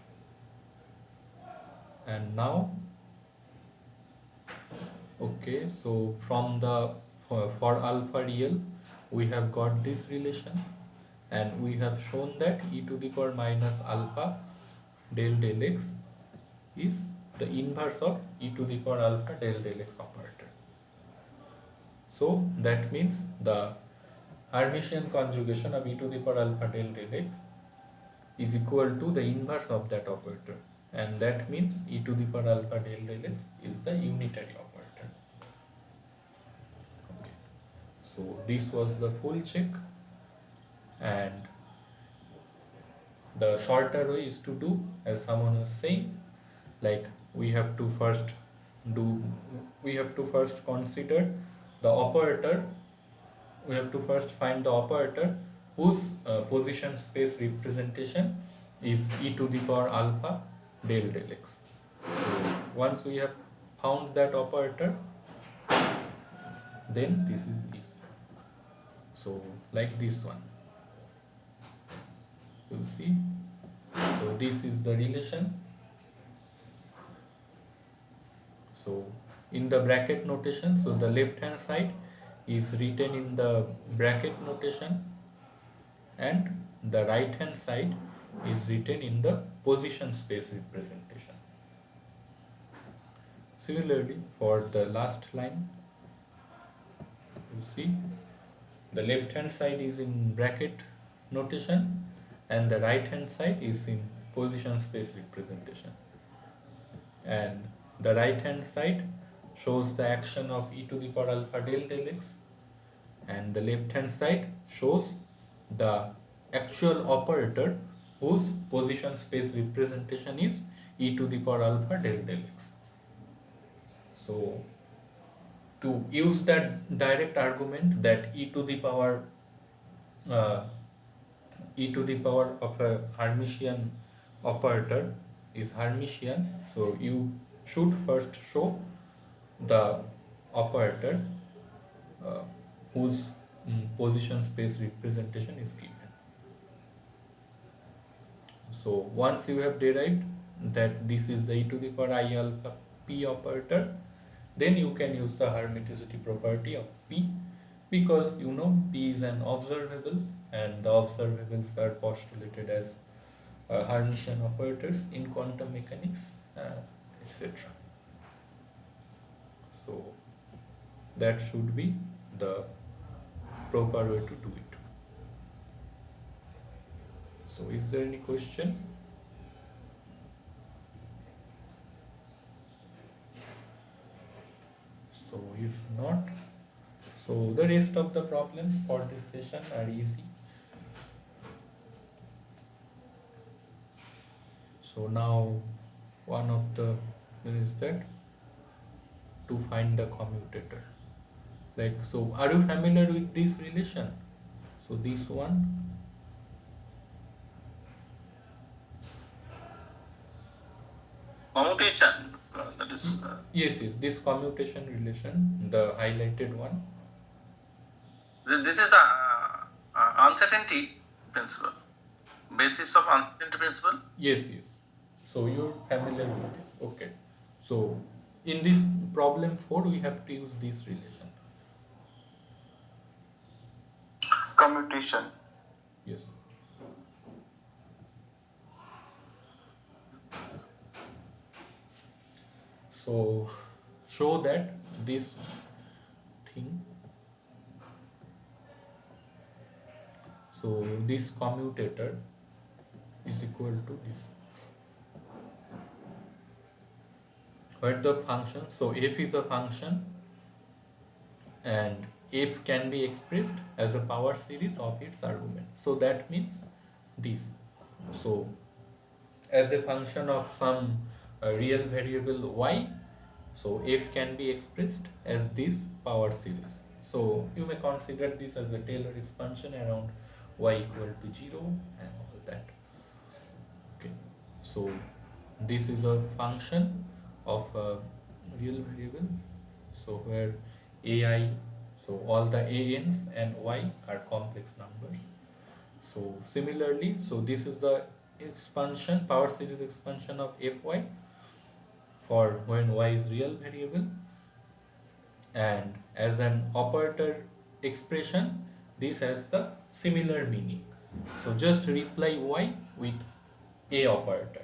And now, okay, so from the for alpha real we have got this relation, and we have shown that e to the power minus alpha del del x is the inverse of e to the power alpha del del x operator. So that means the Hermitian conjugation of e to the power alpha del del x is equal to the inverse of that operator, and that means e to the power alpha del del x is the unitary operator. Okay. So this was the full check, and the shorter way is to do as someone was saying, like we have to first consider the operator, we have to first find the operator whose position space representation is e to the power alpha del del x. So once we have found that operator, then this is easy. So like this one, you see, so this is the relation. So in the bracket notation, so the left hand side is written in the bracket notation, and the right hand side is written in the position space representation. Similarly, for the last line, you see the left hand side is in bracket notation, and the right hand side is in position space representation, and the right hand side shows the action of e to the power alpha del del x, and the left hand side shows the actual operator whose position space representation is e to the power alpha del del x. So to use that direct argument that e to the power of a Hermitian operator is Hermitian, so you should first show the operator whose position space representation is given. So once you have derived that this is the e to the power I alpha p operator, then you can use the Hermiticity property of p, because you know p is an observable, and the observables are postulated as Hermitian operators in quantum mechanics, etc. So that should be the proper way to do it. So is there any question? So if not, so the rest of the problems for this session are easy. So now one of the is that to find the commutator. Like, so are you familiar with this relation? So this one, Commutation, that is, yes, this commutation relation, the highlighted one. this is the uncertainty principle, basis of uncertainty principle. Yes. So you're familiar with this. Okay. So in this problem 4, we have to use this relation. Commutation. Yes. So show that this thing, so this commutator is equal to this, where the function, so f is a function and f can be expressed as a power series of its argument. So that means this. So as a function of some real variable y, so f can be expressed as this power series. So you may consider this as a Taylor expansion around y equal to 0 and all that. Okay, so this is a function of a real variable, so where ai, so all the ans and y are complex numbers. So similarly, so this is the expansion, power series expansion of fy for when y is real variable, and as an operator expression, this has the similar meaning. So just reply y with a operator.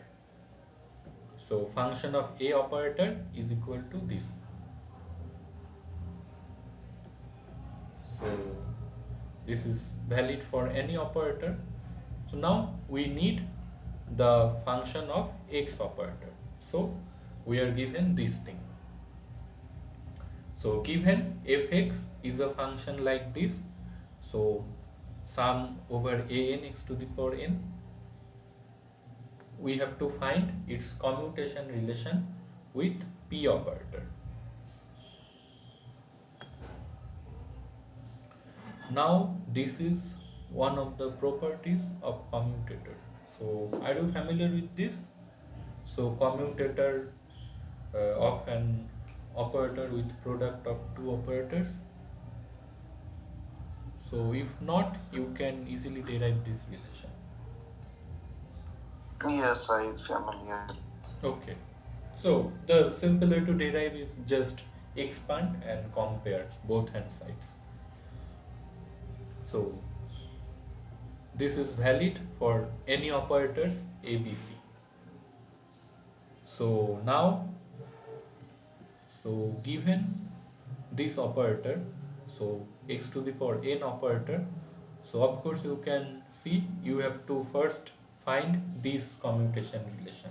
So function of a operator is equal to this. So this is valid for any operator. So now we need the function of x operator. So we are given this thing. So given fx is a function like this, so sum over an x to the power n, we have to find its commutation relation with p operator. Now this is one of the properties of commutator. So are you familiar with this? So commutator of an operator with product of two operators. So if not, you can easily derive this relation. Yes, I am familiar. Okay. So the simple way to derive is just expand and compare both hand sides. So this is valid for any operators ABC. So now, so given this operator, so x to the power n operator, so of course you can see you have to first find this commutation relation.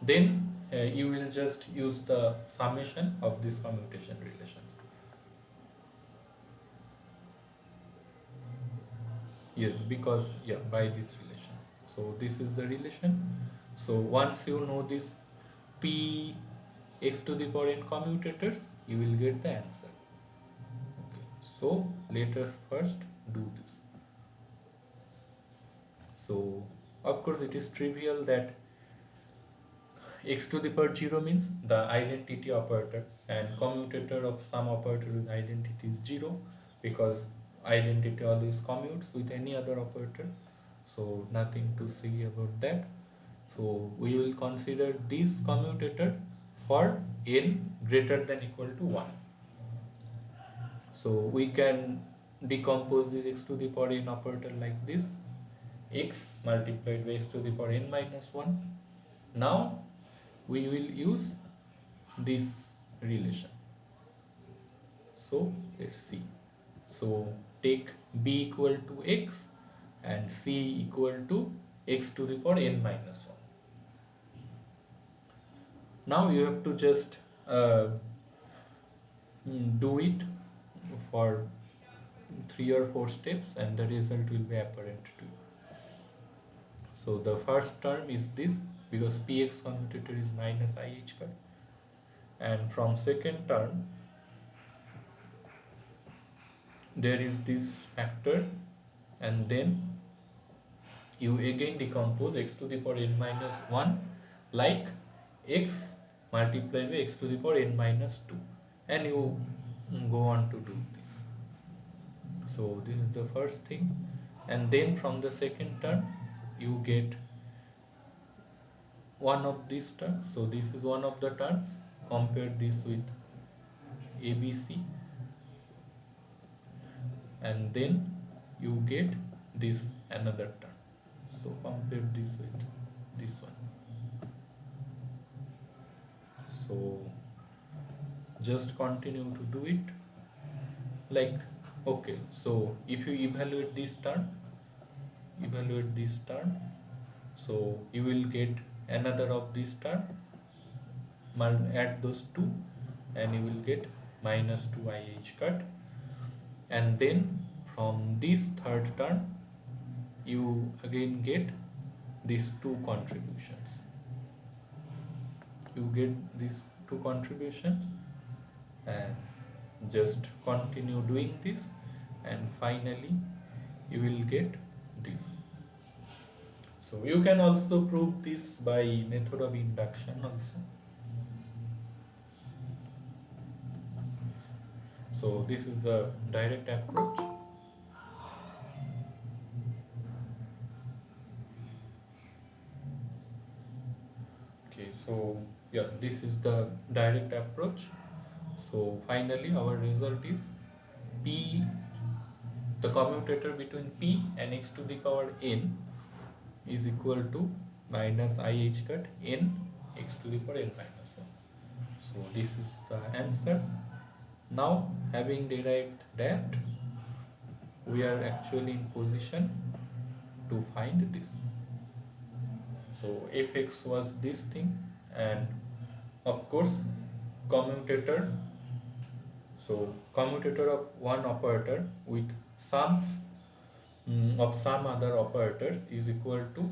Then you will just use the summation of this commutation relations. Yes, because by this relation. So this is the relation. So once you know this p x to the power n commutators, you will get the answer. Okay. So let us first do this. So of course it is trivial that x to the power 0 means the identity operator, and commutator of some operator with identity is 0, because identity always commutes with any other operator. So nothing to say about that. So we will consider this commutator for n greater than equal to 1. So we can decompose this x to the power n operator like this. x multiplied by x to the power n minus 1. Now we will use this relation. So let's see. So take b equal to x and c equal to x to the power n minus 1. Now you have to just do it for 3 or 4 steps and the result will be apparent to you. So the first term is this, because px commutator is minus I h bar, and from second term there is this factor, and then you again decompose x to the power n minus 1 like x multiplied by x to the power n minus 2, and you go on to do this. So this is the first thing, and then from the second term you get one of these terms. So this is one of the terms. Compare this with ABC, and then you get this another term. So compare this with this one. So just continue to do it. Like, okay, so if you evaluate this term, so you will get another of this term, add those two, and you will get minus 2 IH cut, and then from this third term you again get these two contributions. And just continue doing this, and finally you will get this. So you can also prove this by method of induction also. So this is the direct approach. Okay, so yeah, this is the direct approach. So finally our result is P, the commutator between P and x to the power n is equal to minus IH cut n x to the power n minus 1. So this is the answer. Now having derived that, we are actually in position to find this. So fx was this thing, and of course commutator, so commutator of one operator with sums of some other operators is equal to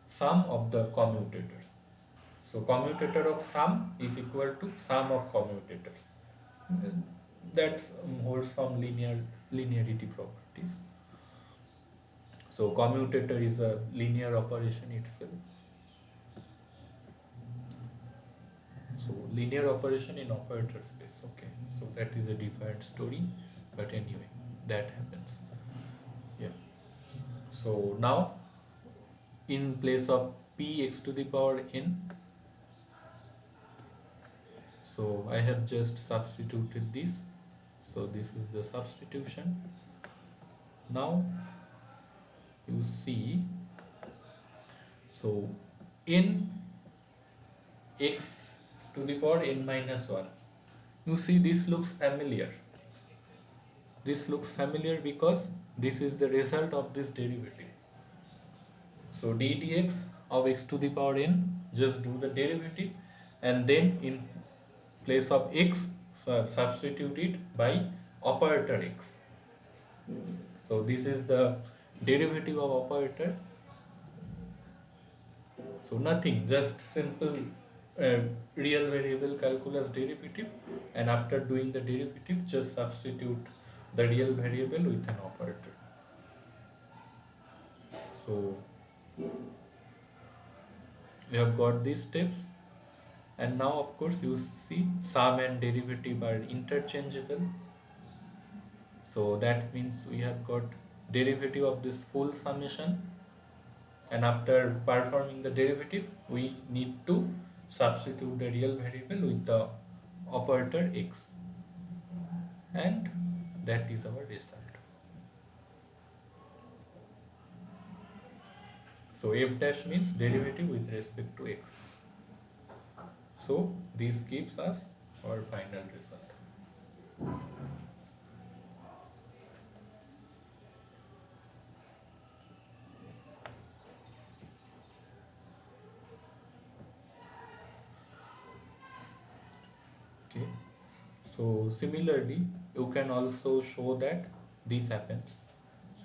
sum of the commutators. So commutator of sum is equal to sum of commutators. That holds from linearity properties. So commutator is a linear operation itself. So linear operation in operator space. Okay, so that is a different story, but anyway, that happens. Yeah. So now in place of px to the power n, so I have just substituted this. So this is the substitution. Now you see, so in x to the power n minus 1, you see this looks familiar. This looks familiar because this is the result of this derivative. So d dx of x to the power n, just do the derivative, and then in place of x substitute it by operator x. So this is the derivative of operator. So nothing, just simple real variable calculus derivative, and after doing the derivative just substitute the real variable with an operator. So we have got these steps, and now of course you see sum and derivative are interchangeable. So that means we have got derivative of this full summation, and after performing the derivative we need to substitute the real variable with the operator x, and that is our result. So f dash means derivative with respect to x. So this gives us our final result. Okay. So similarly, you can also show that this happens.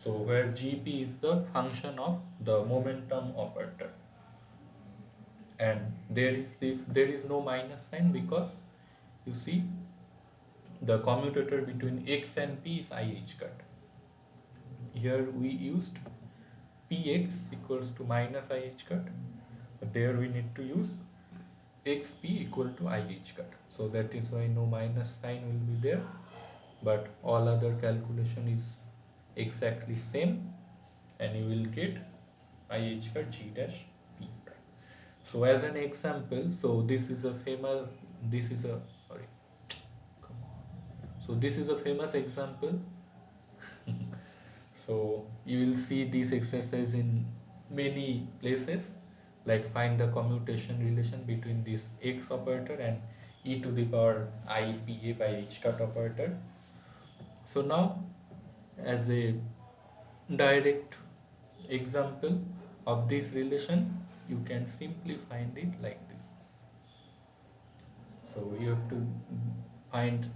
So where Gp is the function of the momentum operator, and there is no minus sign because you see the commutator between x and p is ih cut. Here we used px equals to minus ih cut, but there we need to use xp equal to ih cut. So that is why no minus sign will be there, but all other calculation is exactly same, and you will get ih cut g dash p. So as an example, so this is a famous, this is a, sorry, come on. So this is a famous example. So you will see this exercise in many places, like find the commutation relation between this x operator and e to the power I p a by h cut operator. So now, as a direct example of this relation, you can simply find it like this. So you have to find,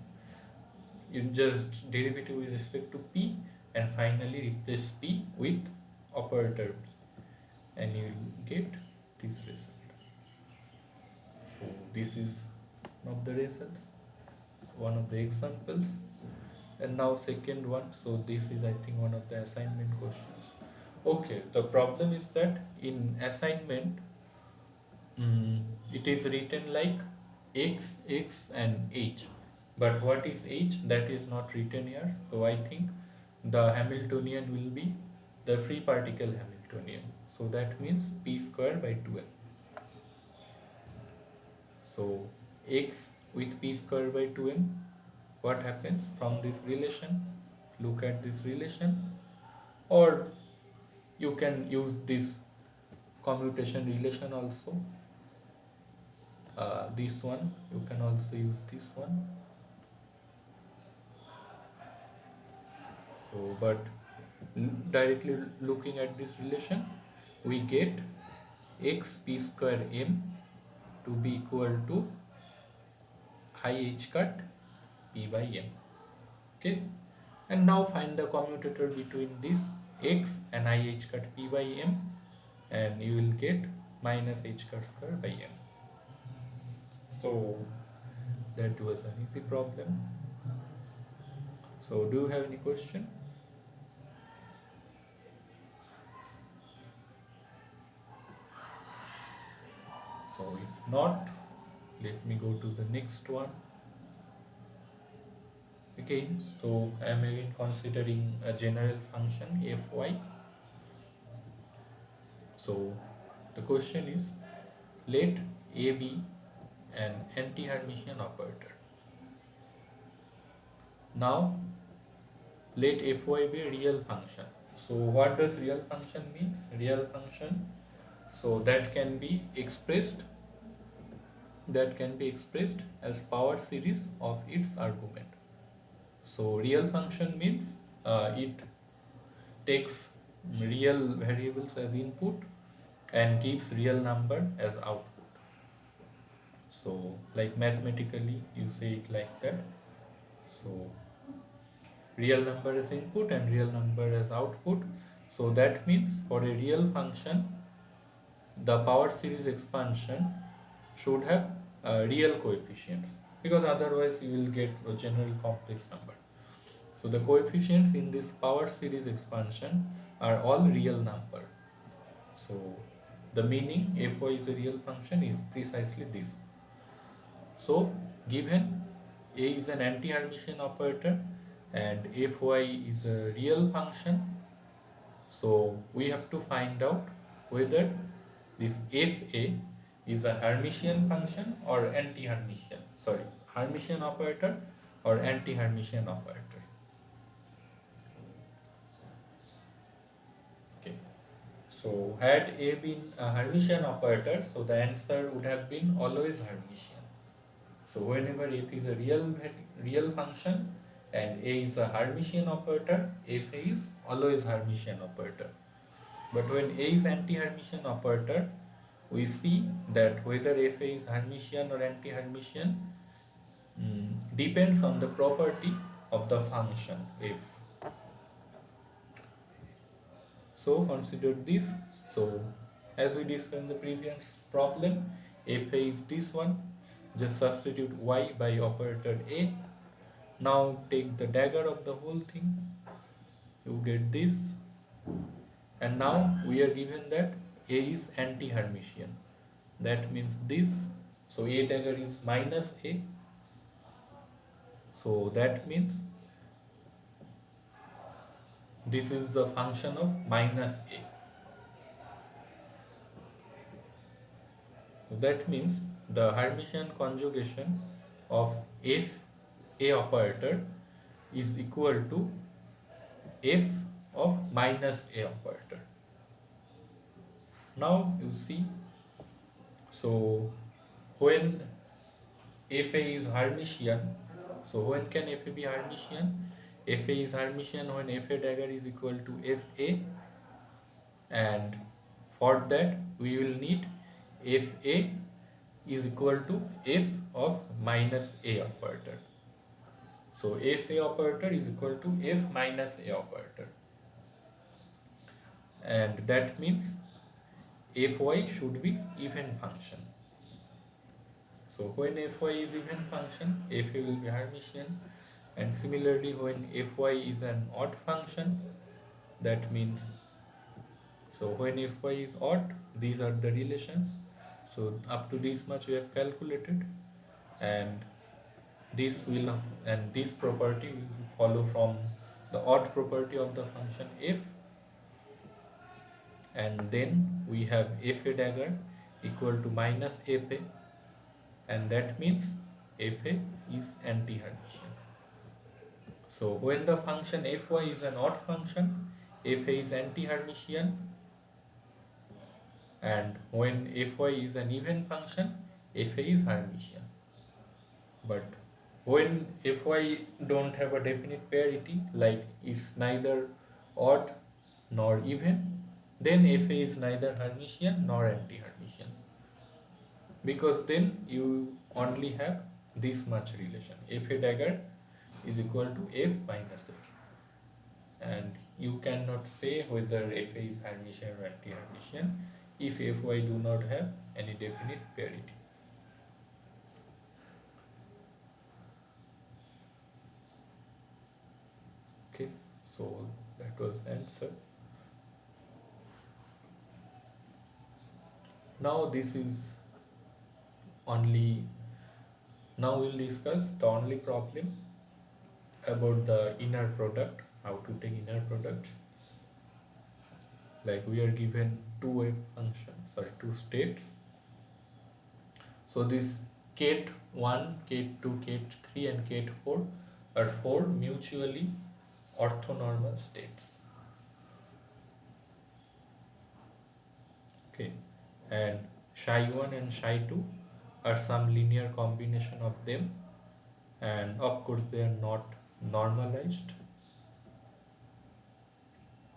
you just derivative with respect to p, and finally replace p with operator p, and you will get this result. So this is one of the results, so one of the examples. And now second one, so this is I think one of the assignment questions. Okay, the problem is that in assignment, it is written like x, x and h, but what is h, that is not written here. So I think the Hamiltonian will be the free particle Hamiltonian. So that means p square by 2m. So x with p square by 2m, what happens from this relation? Look at this relation, or you can use this commutation relation also. This one, you can also use this one. So, but directly looking at this relation, we get x p square m to be equal to I h cut p by m. Okay, and now find the commutator between this x and I h cut p by m, and you will get minus h cut square by m. So that was an easy problem. So do you have any question? So if not, let me go to the next one. Again, so I am again considering a general function fy. So the question is, let a be an anti-Hermitian operator. Now let fy be a real function. So what does real function means? Real function, so that can be expressed as power series of its argument. So real function means it takes real variables as input and gives real number as output. So like mathematically you say it like that. So real number as input and real number as output. So that means for a real function, the power series expansion should have real coefficients, because otherwise you will get a general complex number. So the coefficients in this power series expansion are all real number. So the meaning fy is a real function is precisely this. So given a is an anti-Hermitian operator and fy is a real function, so we have to find out whether this fa is a Hermitian function or anti-Hermitian, sorry, Hermitian operator or anti-Hermitian operator. Okay, So had A been a Hermitian operator, so the answer would have been always Hermitian. So whenever f is a real function and A is a Hermitian operator, f is always Hermitian operator. But when A is anti-Hermitian operator, we see that whether f is Hermitian or anti-Hermitian depends on the property of the function f. So consider this. So as we discussed in the previous problem, f is this one. Just substitute y by operator a. Now take the dagger of the whole thing. You get this. And now we are given that a is anti-Hermitian. That means this. So a dagger is minus a. So that means this is the function of minus a. So that means the Hermitian conjugation of f a operator is equal to f of minus a operator. Now you see, so when fa is Hermitian, so when can fa be Hermitian? Fa is Hermitian when fa dagger is equal to fa, and for that we will need fa is equal to f of minus a operator. So fa operator is equal to f minus a operator, and that means fy should be even function. So when fy is even function, fa will be Hermitian, and similarly when fy is an odd function, that means, so when fy is odd, these are the relations. So up to this much we have calculated, and this property will follow from the odd property of the function f, and then we have fa dagger equal to minus fa, and that means fa is anti-Hermitian. So when the function fy is an odd function, fa is anti-Hermitian, and when fy is an even function, fa is Hermitian. But when fy don't have a definite parity, like it's neither odd nor even, then fa is neither Hermitian nor anti-Hermitian, because then you only have this much relation, fa dagger is equal to f minus a, and you cannot say whether fa is Hermitian or anti-Hermitian if fy do not have any definite parity. Okay, so that was the answer. Now this is only, now we'll discuss the only problem about the inner product, how to take inner products. Like we are given two wave functions, two states. So this ket 1, ket 2, ket 3 and ket 4 are four mutually orthonormal states. Okay, and psi 1 and psi 2 are some linear combination of them, and of course they are not normalized.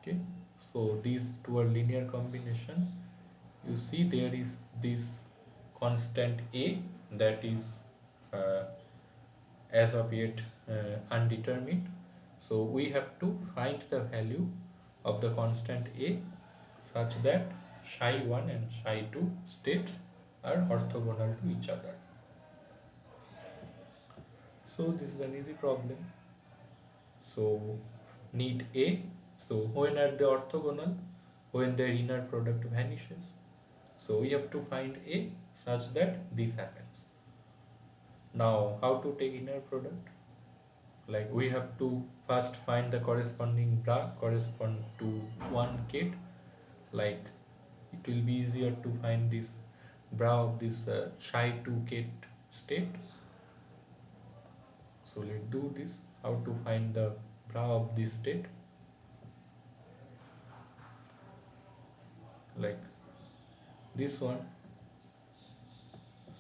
Okay, so these two are linear combination. You see there is this constant a that is as of yet undetermined. So we have to find the value of the constant a such that psi 1 and psi 2 states are orthogonal to each other. So this is an easy problem. So need a. So when are they orthogonal? When their inner product vanishes. So we have to find a such that this happens. Now how to take inner product? Like we have to first find the corresponding bra correspond to one ket. Like it will be easier to find this bra of this psi 2 ket state. So let's do this. How to find the bra of this state? like this one.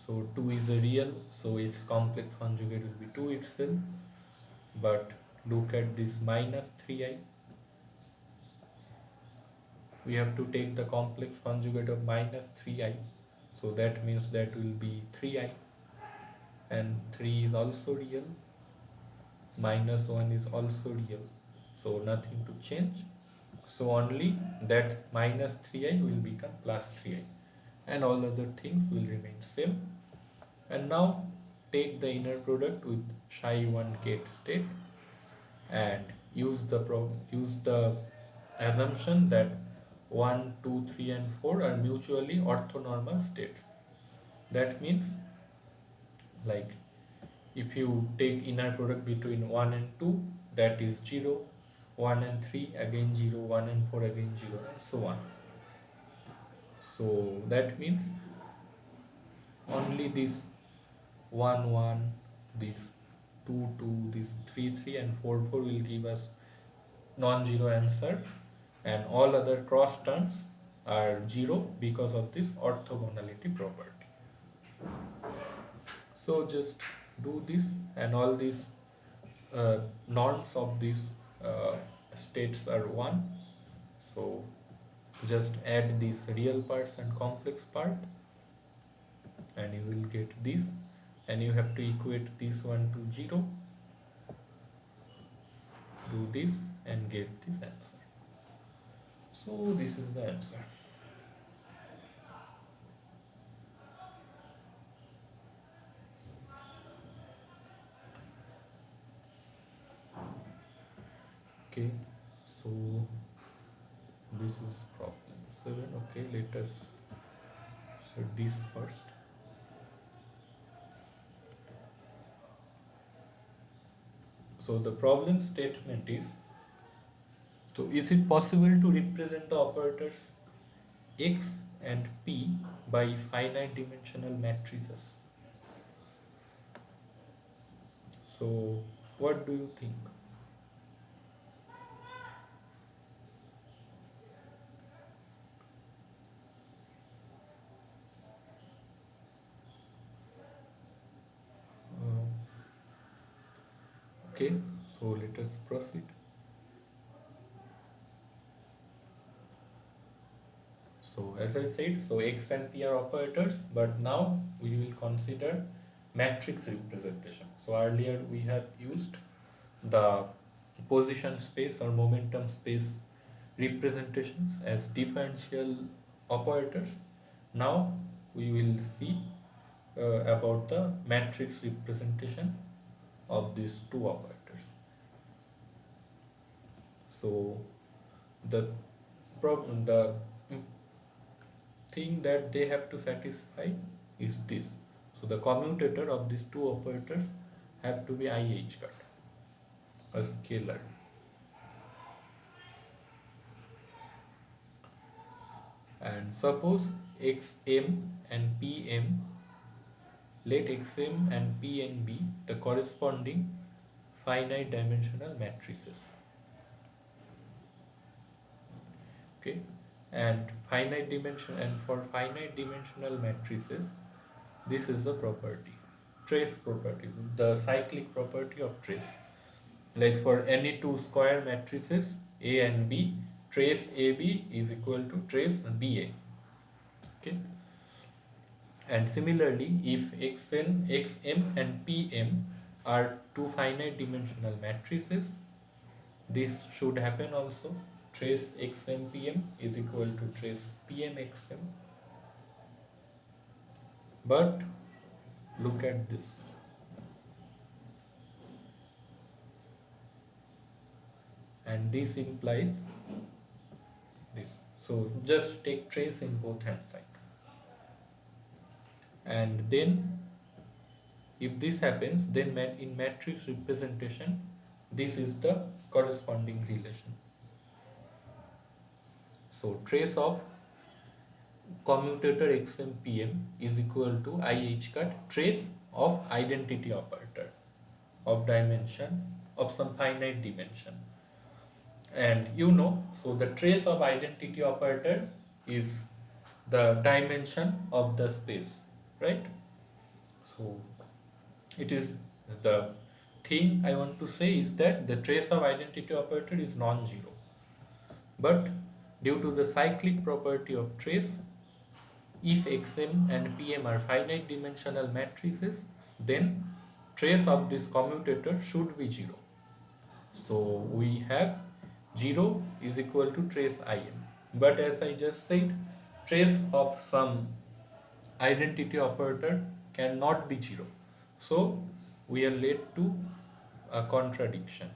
So 2 is a real, so its complex conjugate will be 2 itself. But look at this minus 3i. We have to take the complex conjugate of minus 3i. So that means that will be 3i. And 3 is also real. Minus 1 is also real. So nothing to change. So only that minus 3i will become plus 3i. And all other things will remain same. And now take the inner product with psi1 gate state and use the assumption that 1, 2, 3 and 4 are mutually orthonormal states. That means, like, if you take inner product between 1 and 2, that is 0, 1 and 3 again 0, 1 and 4 again 0, and so on. So that means only this 1 1, this 2 2, this 3 3 and 4 4 will give us non-zero answer, and all other cross terms are 0 because of this orthogonality property. So just do this, and all these norms of these states are 1. So just add these real parts and complex part, and you will get this, and you have to equate this one to 0. Do this and get this answer. So this is the answer. Okay, so this is problem 7. Okay, let us set this first. So the problem statement is, so is it possible to represent the operators x and p by finite dimensional matrices? So what do you think? Uh, okay, so let us proceed. So as I said, so x and p are operators, but now we will consider matrix representation. So earlier we have used the position space or momentum space representations as differential operators. Now we will see about the matrix representation of these two operators. So the problem, the thing that they have to satisfy is this. So the commutator of these two operators have to be IH cut, a scalar. And suppose xm and pm, let xm and pn be the corresponding finite dimensional matrices. Okay, and for finite dimensional matrices, this is the property, trace property, the cyclic property of trace. Like for any two square matrices A and B, trace AB is equal to trace BA. Okay. And similarly, if xm and pm are two finite dimensional matrices, this should happen also. Trace xm pm is equal to trace pm xm. But look at this. And this implies this. So just take trace in both hand side. And then if this happens, then in matrix representation, this is the corresponding relation. So trace of commutator xm pm is equal to IH cut trace of identity operator of dimension of some finite dimension. And so the trace of identity operator is the dimension of the space, right? So it is the thing I want to say is that the trace of identity operator is non-zero. But due to the cyclic property of trace, if Xm and Pm are finite dimensional matrices, then trace of this commutator should be 0. So we have 0 is equal to trace Im. But as I just said, trace of some identity operator cannot be 0. So we are led to a contradiction.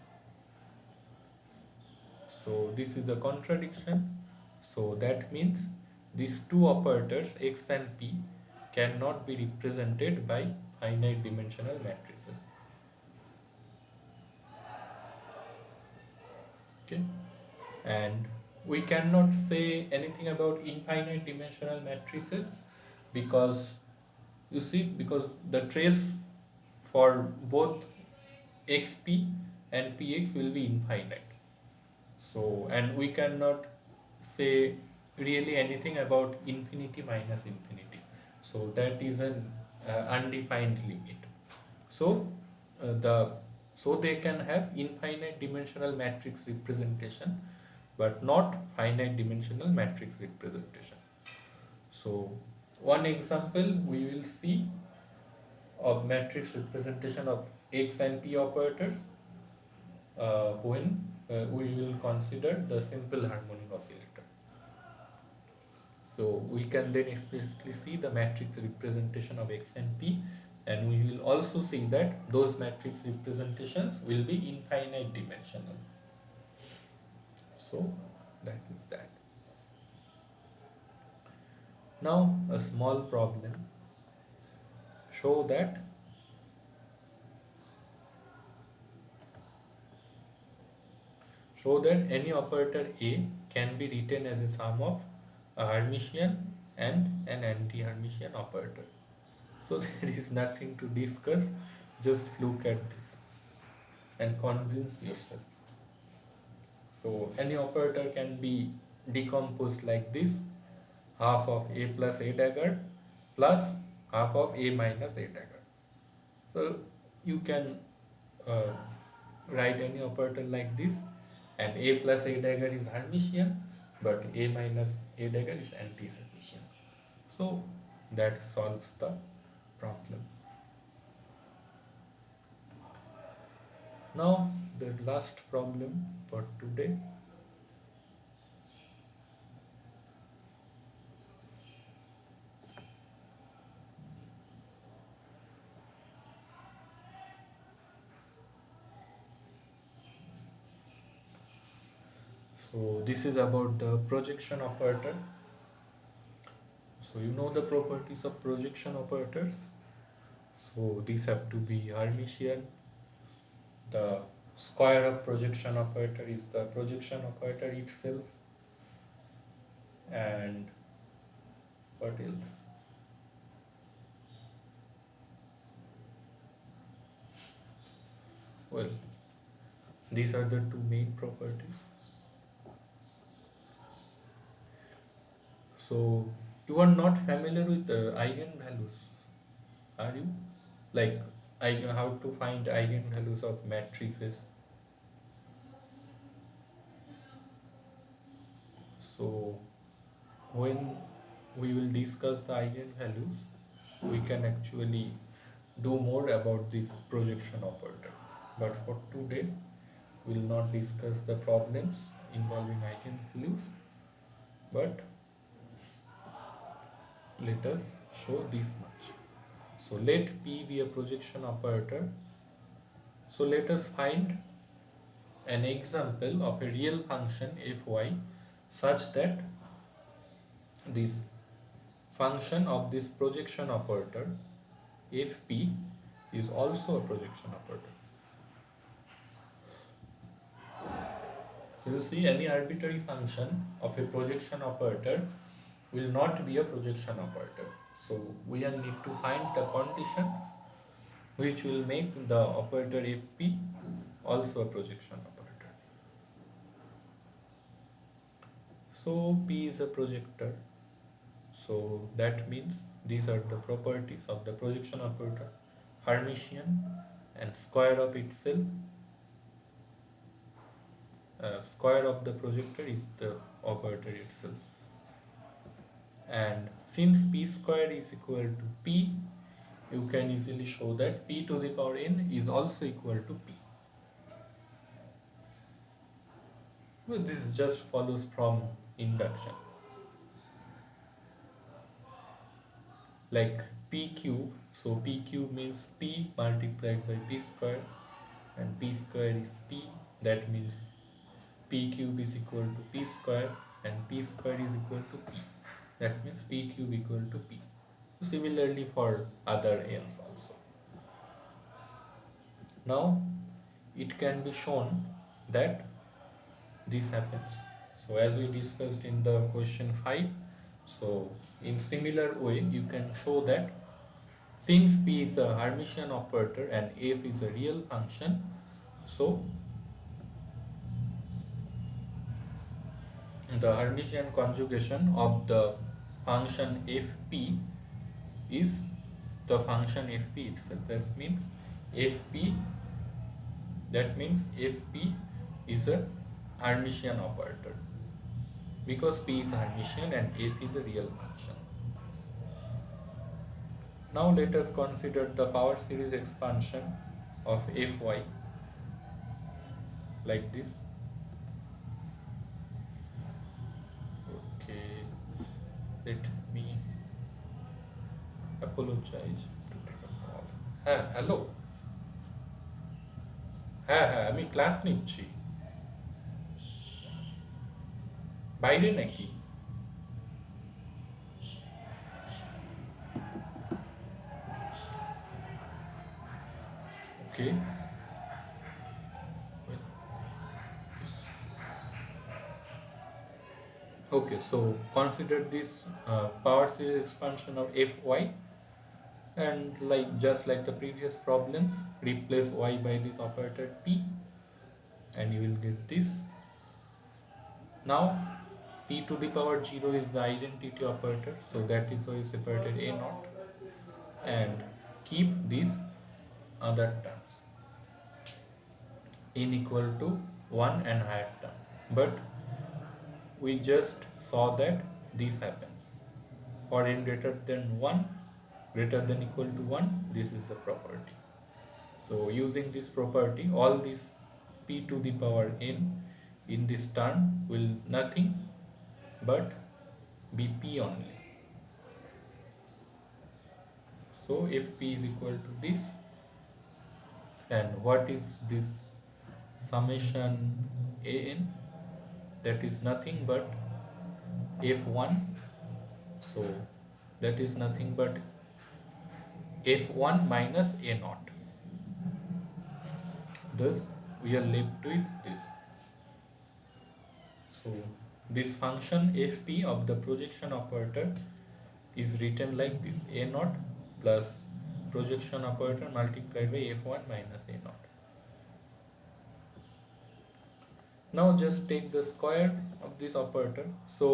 So this is a contradiction. So that means these two operators x and p cannot be represented by finite dimensional matrices. Okay, and we cannot say anything about infinite dimensional matrices because you see, because the trace for both xp and px will be infinite. So, and we cannot say really anything about infinity minus infinity. So that is an undefined limit. So so they can have infinite dimensional matrix representation, but not finite dimensional matrix representation. So one example we will see of matrix representation of x and p operators when we will consider the simple harmonic oscillator. So we can then explicitly see the matrix representation of x and p, and we will also see that those matrix representations will be infinite dimensional. So that is that. Now a small problem. Show that any operator A can be written as a sum of a Hermitian and an anti-Hermitian operator. So there is nothing to discuss, just look at this and convince yourself. So any operator can be decomposed like this: half of A plus A dagger plus half of A minus A dagger. So you can uh, write any operator like this, and A plus A dagger is Hermitian, but A minus A dagger is anti-Hermitian. So that solves the problem. Now the last problem for today. So this is about the projection operator. So you know the properties of projection operators. So these have to be Hermitian. The square of projection operator is the projection operator itself. And what else? Well, these are the two main properties. So you are not familiar with eigenvalues, are you? Like how to find eigenvalues of matrices. So when we will discuss the eigenvalues, we can actually do more about this projection operator. But for today, we will not discuss the problems involving eigenvalues, but let us show this much. So let P be a projection operator. So let us find an example of a real function fy such that this function of this projection operator fp is also a projection operator. So you see, any arbitrary function of a projection operator will not be a projection operator. So we need to find the conditions which will make the operator fp also a projection operator. So P is a projector. So So that means these are the properties of the projection operator Hermitian, and square of itself, square of the projector is the operator itself. And since p square is equal to p, you can easily show that p to the power n is also equal to p. Well, this just follows from induction. Like p cube, so p cube means p multiplied by p square, and p square is p, that means p cube is equal to p square, and p square is equal to p, that means p cube equal to p. Similarly for other n's also. Now it can be shown that this happens. So as we discussed in the question 5, so in similar way you can show that since p is a Hermitian operator and f is a real function, so the Hermitian conjugation of the function fp is the function fp itself. Fp that means fp is a Hermitian operator because p is Hermitian and f is a real function. Now let us consider the power series expansion of fy like this. Okay, let me apologize to take a call. হ্যাঁ hello, হ্যাঁ আমি class নিচ্ছি। বাইরে নাকি? ওকে, okay, so consider this power series expansion of fy, and just like the previous problems, replace y by this operator p and you will get this. Now p to the power 0 is the identity operator, so that is why we separated a naught, and keep these other terms n equal to 1 and higher terms, but we just saw that this happens for n greater than 1, greater than equal to 1, this is the property. So using this property, all this p to the power n in this term will nothing but be p only. So if p is equal to this, and what is this summation an, that is nothing but f1, so that is nothing but f1 minus a naught. Thus we are left with this. So this function fp of the projection operator is written like this: a naught plus projection operator multiplied by f1 minus a naught. Now just take the square of this operator. So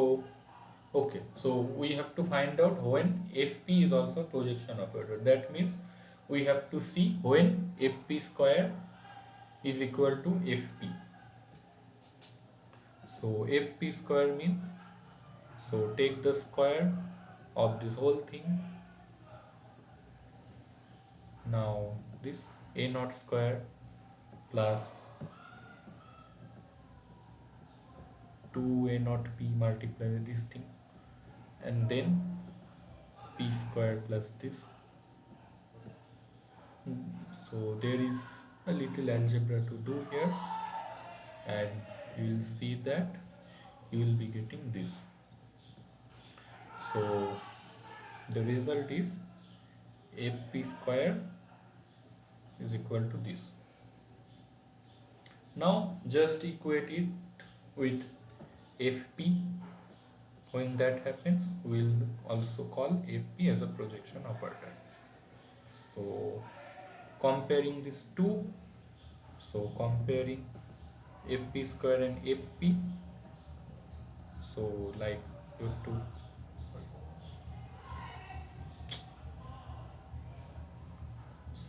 okay, so we have to find out when fp is also projection operator. That means we have to see when fp square is equal to fp. So fp square means, so take the square of this whole thing. Now this a naught square plus 2 a naught p multiplied with this thing, and then p square plus this. So there is a little algebra to do here, and you will see that you will be getting this. So the result is fp square is equal to this. Now just equate it with fp. When that happens, we will also call fp as a projection operator. So comparing these two, so comparing fp square and fp, so like you have to, sorry,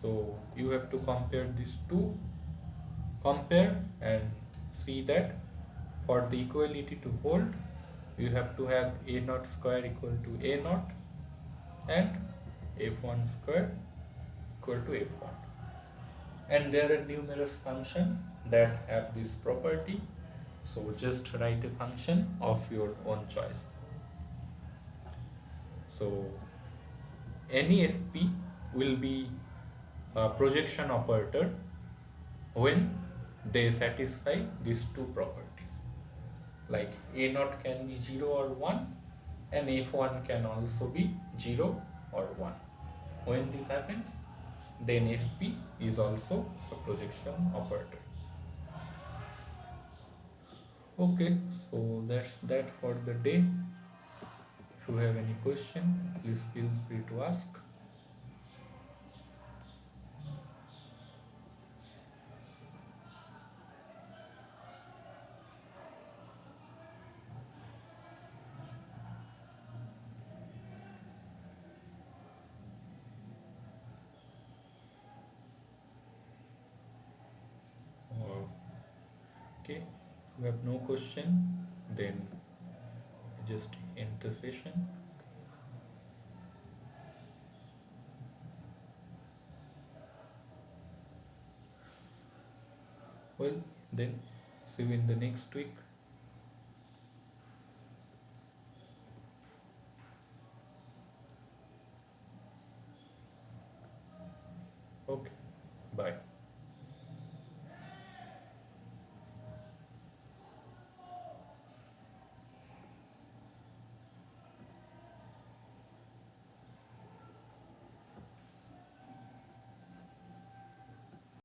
So you have to compare these two, compare and see that for the equality to hold, you have to have a naught square equal to a naught and f1 square equal to f1. And there are numerous functions that have this property. So just write a function of your own choice. So any FP will be a projection operator when they satisfy these two properties. Like a naught can be 0 or 1 and f1 can also be 0 or 1. When this happens, then FP is also a projection operator. Okay, so that's that for the day. If you have any question, please feel free to ask. Or okay, if you have no question, then just end the session. Well, then see you in the next week. Okay, bye.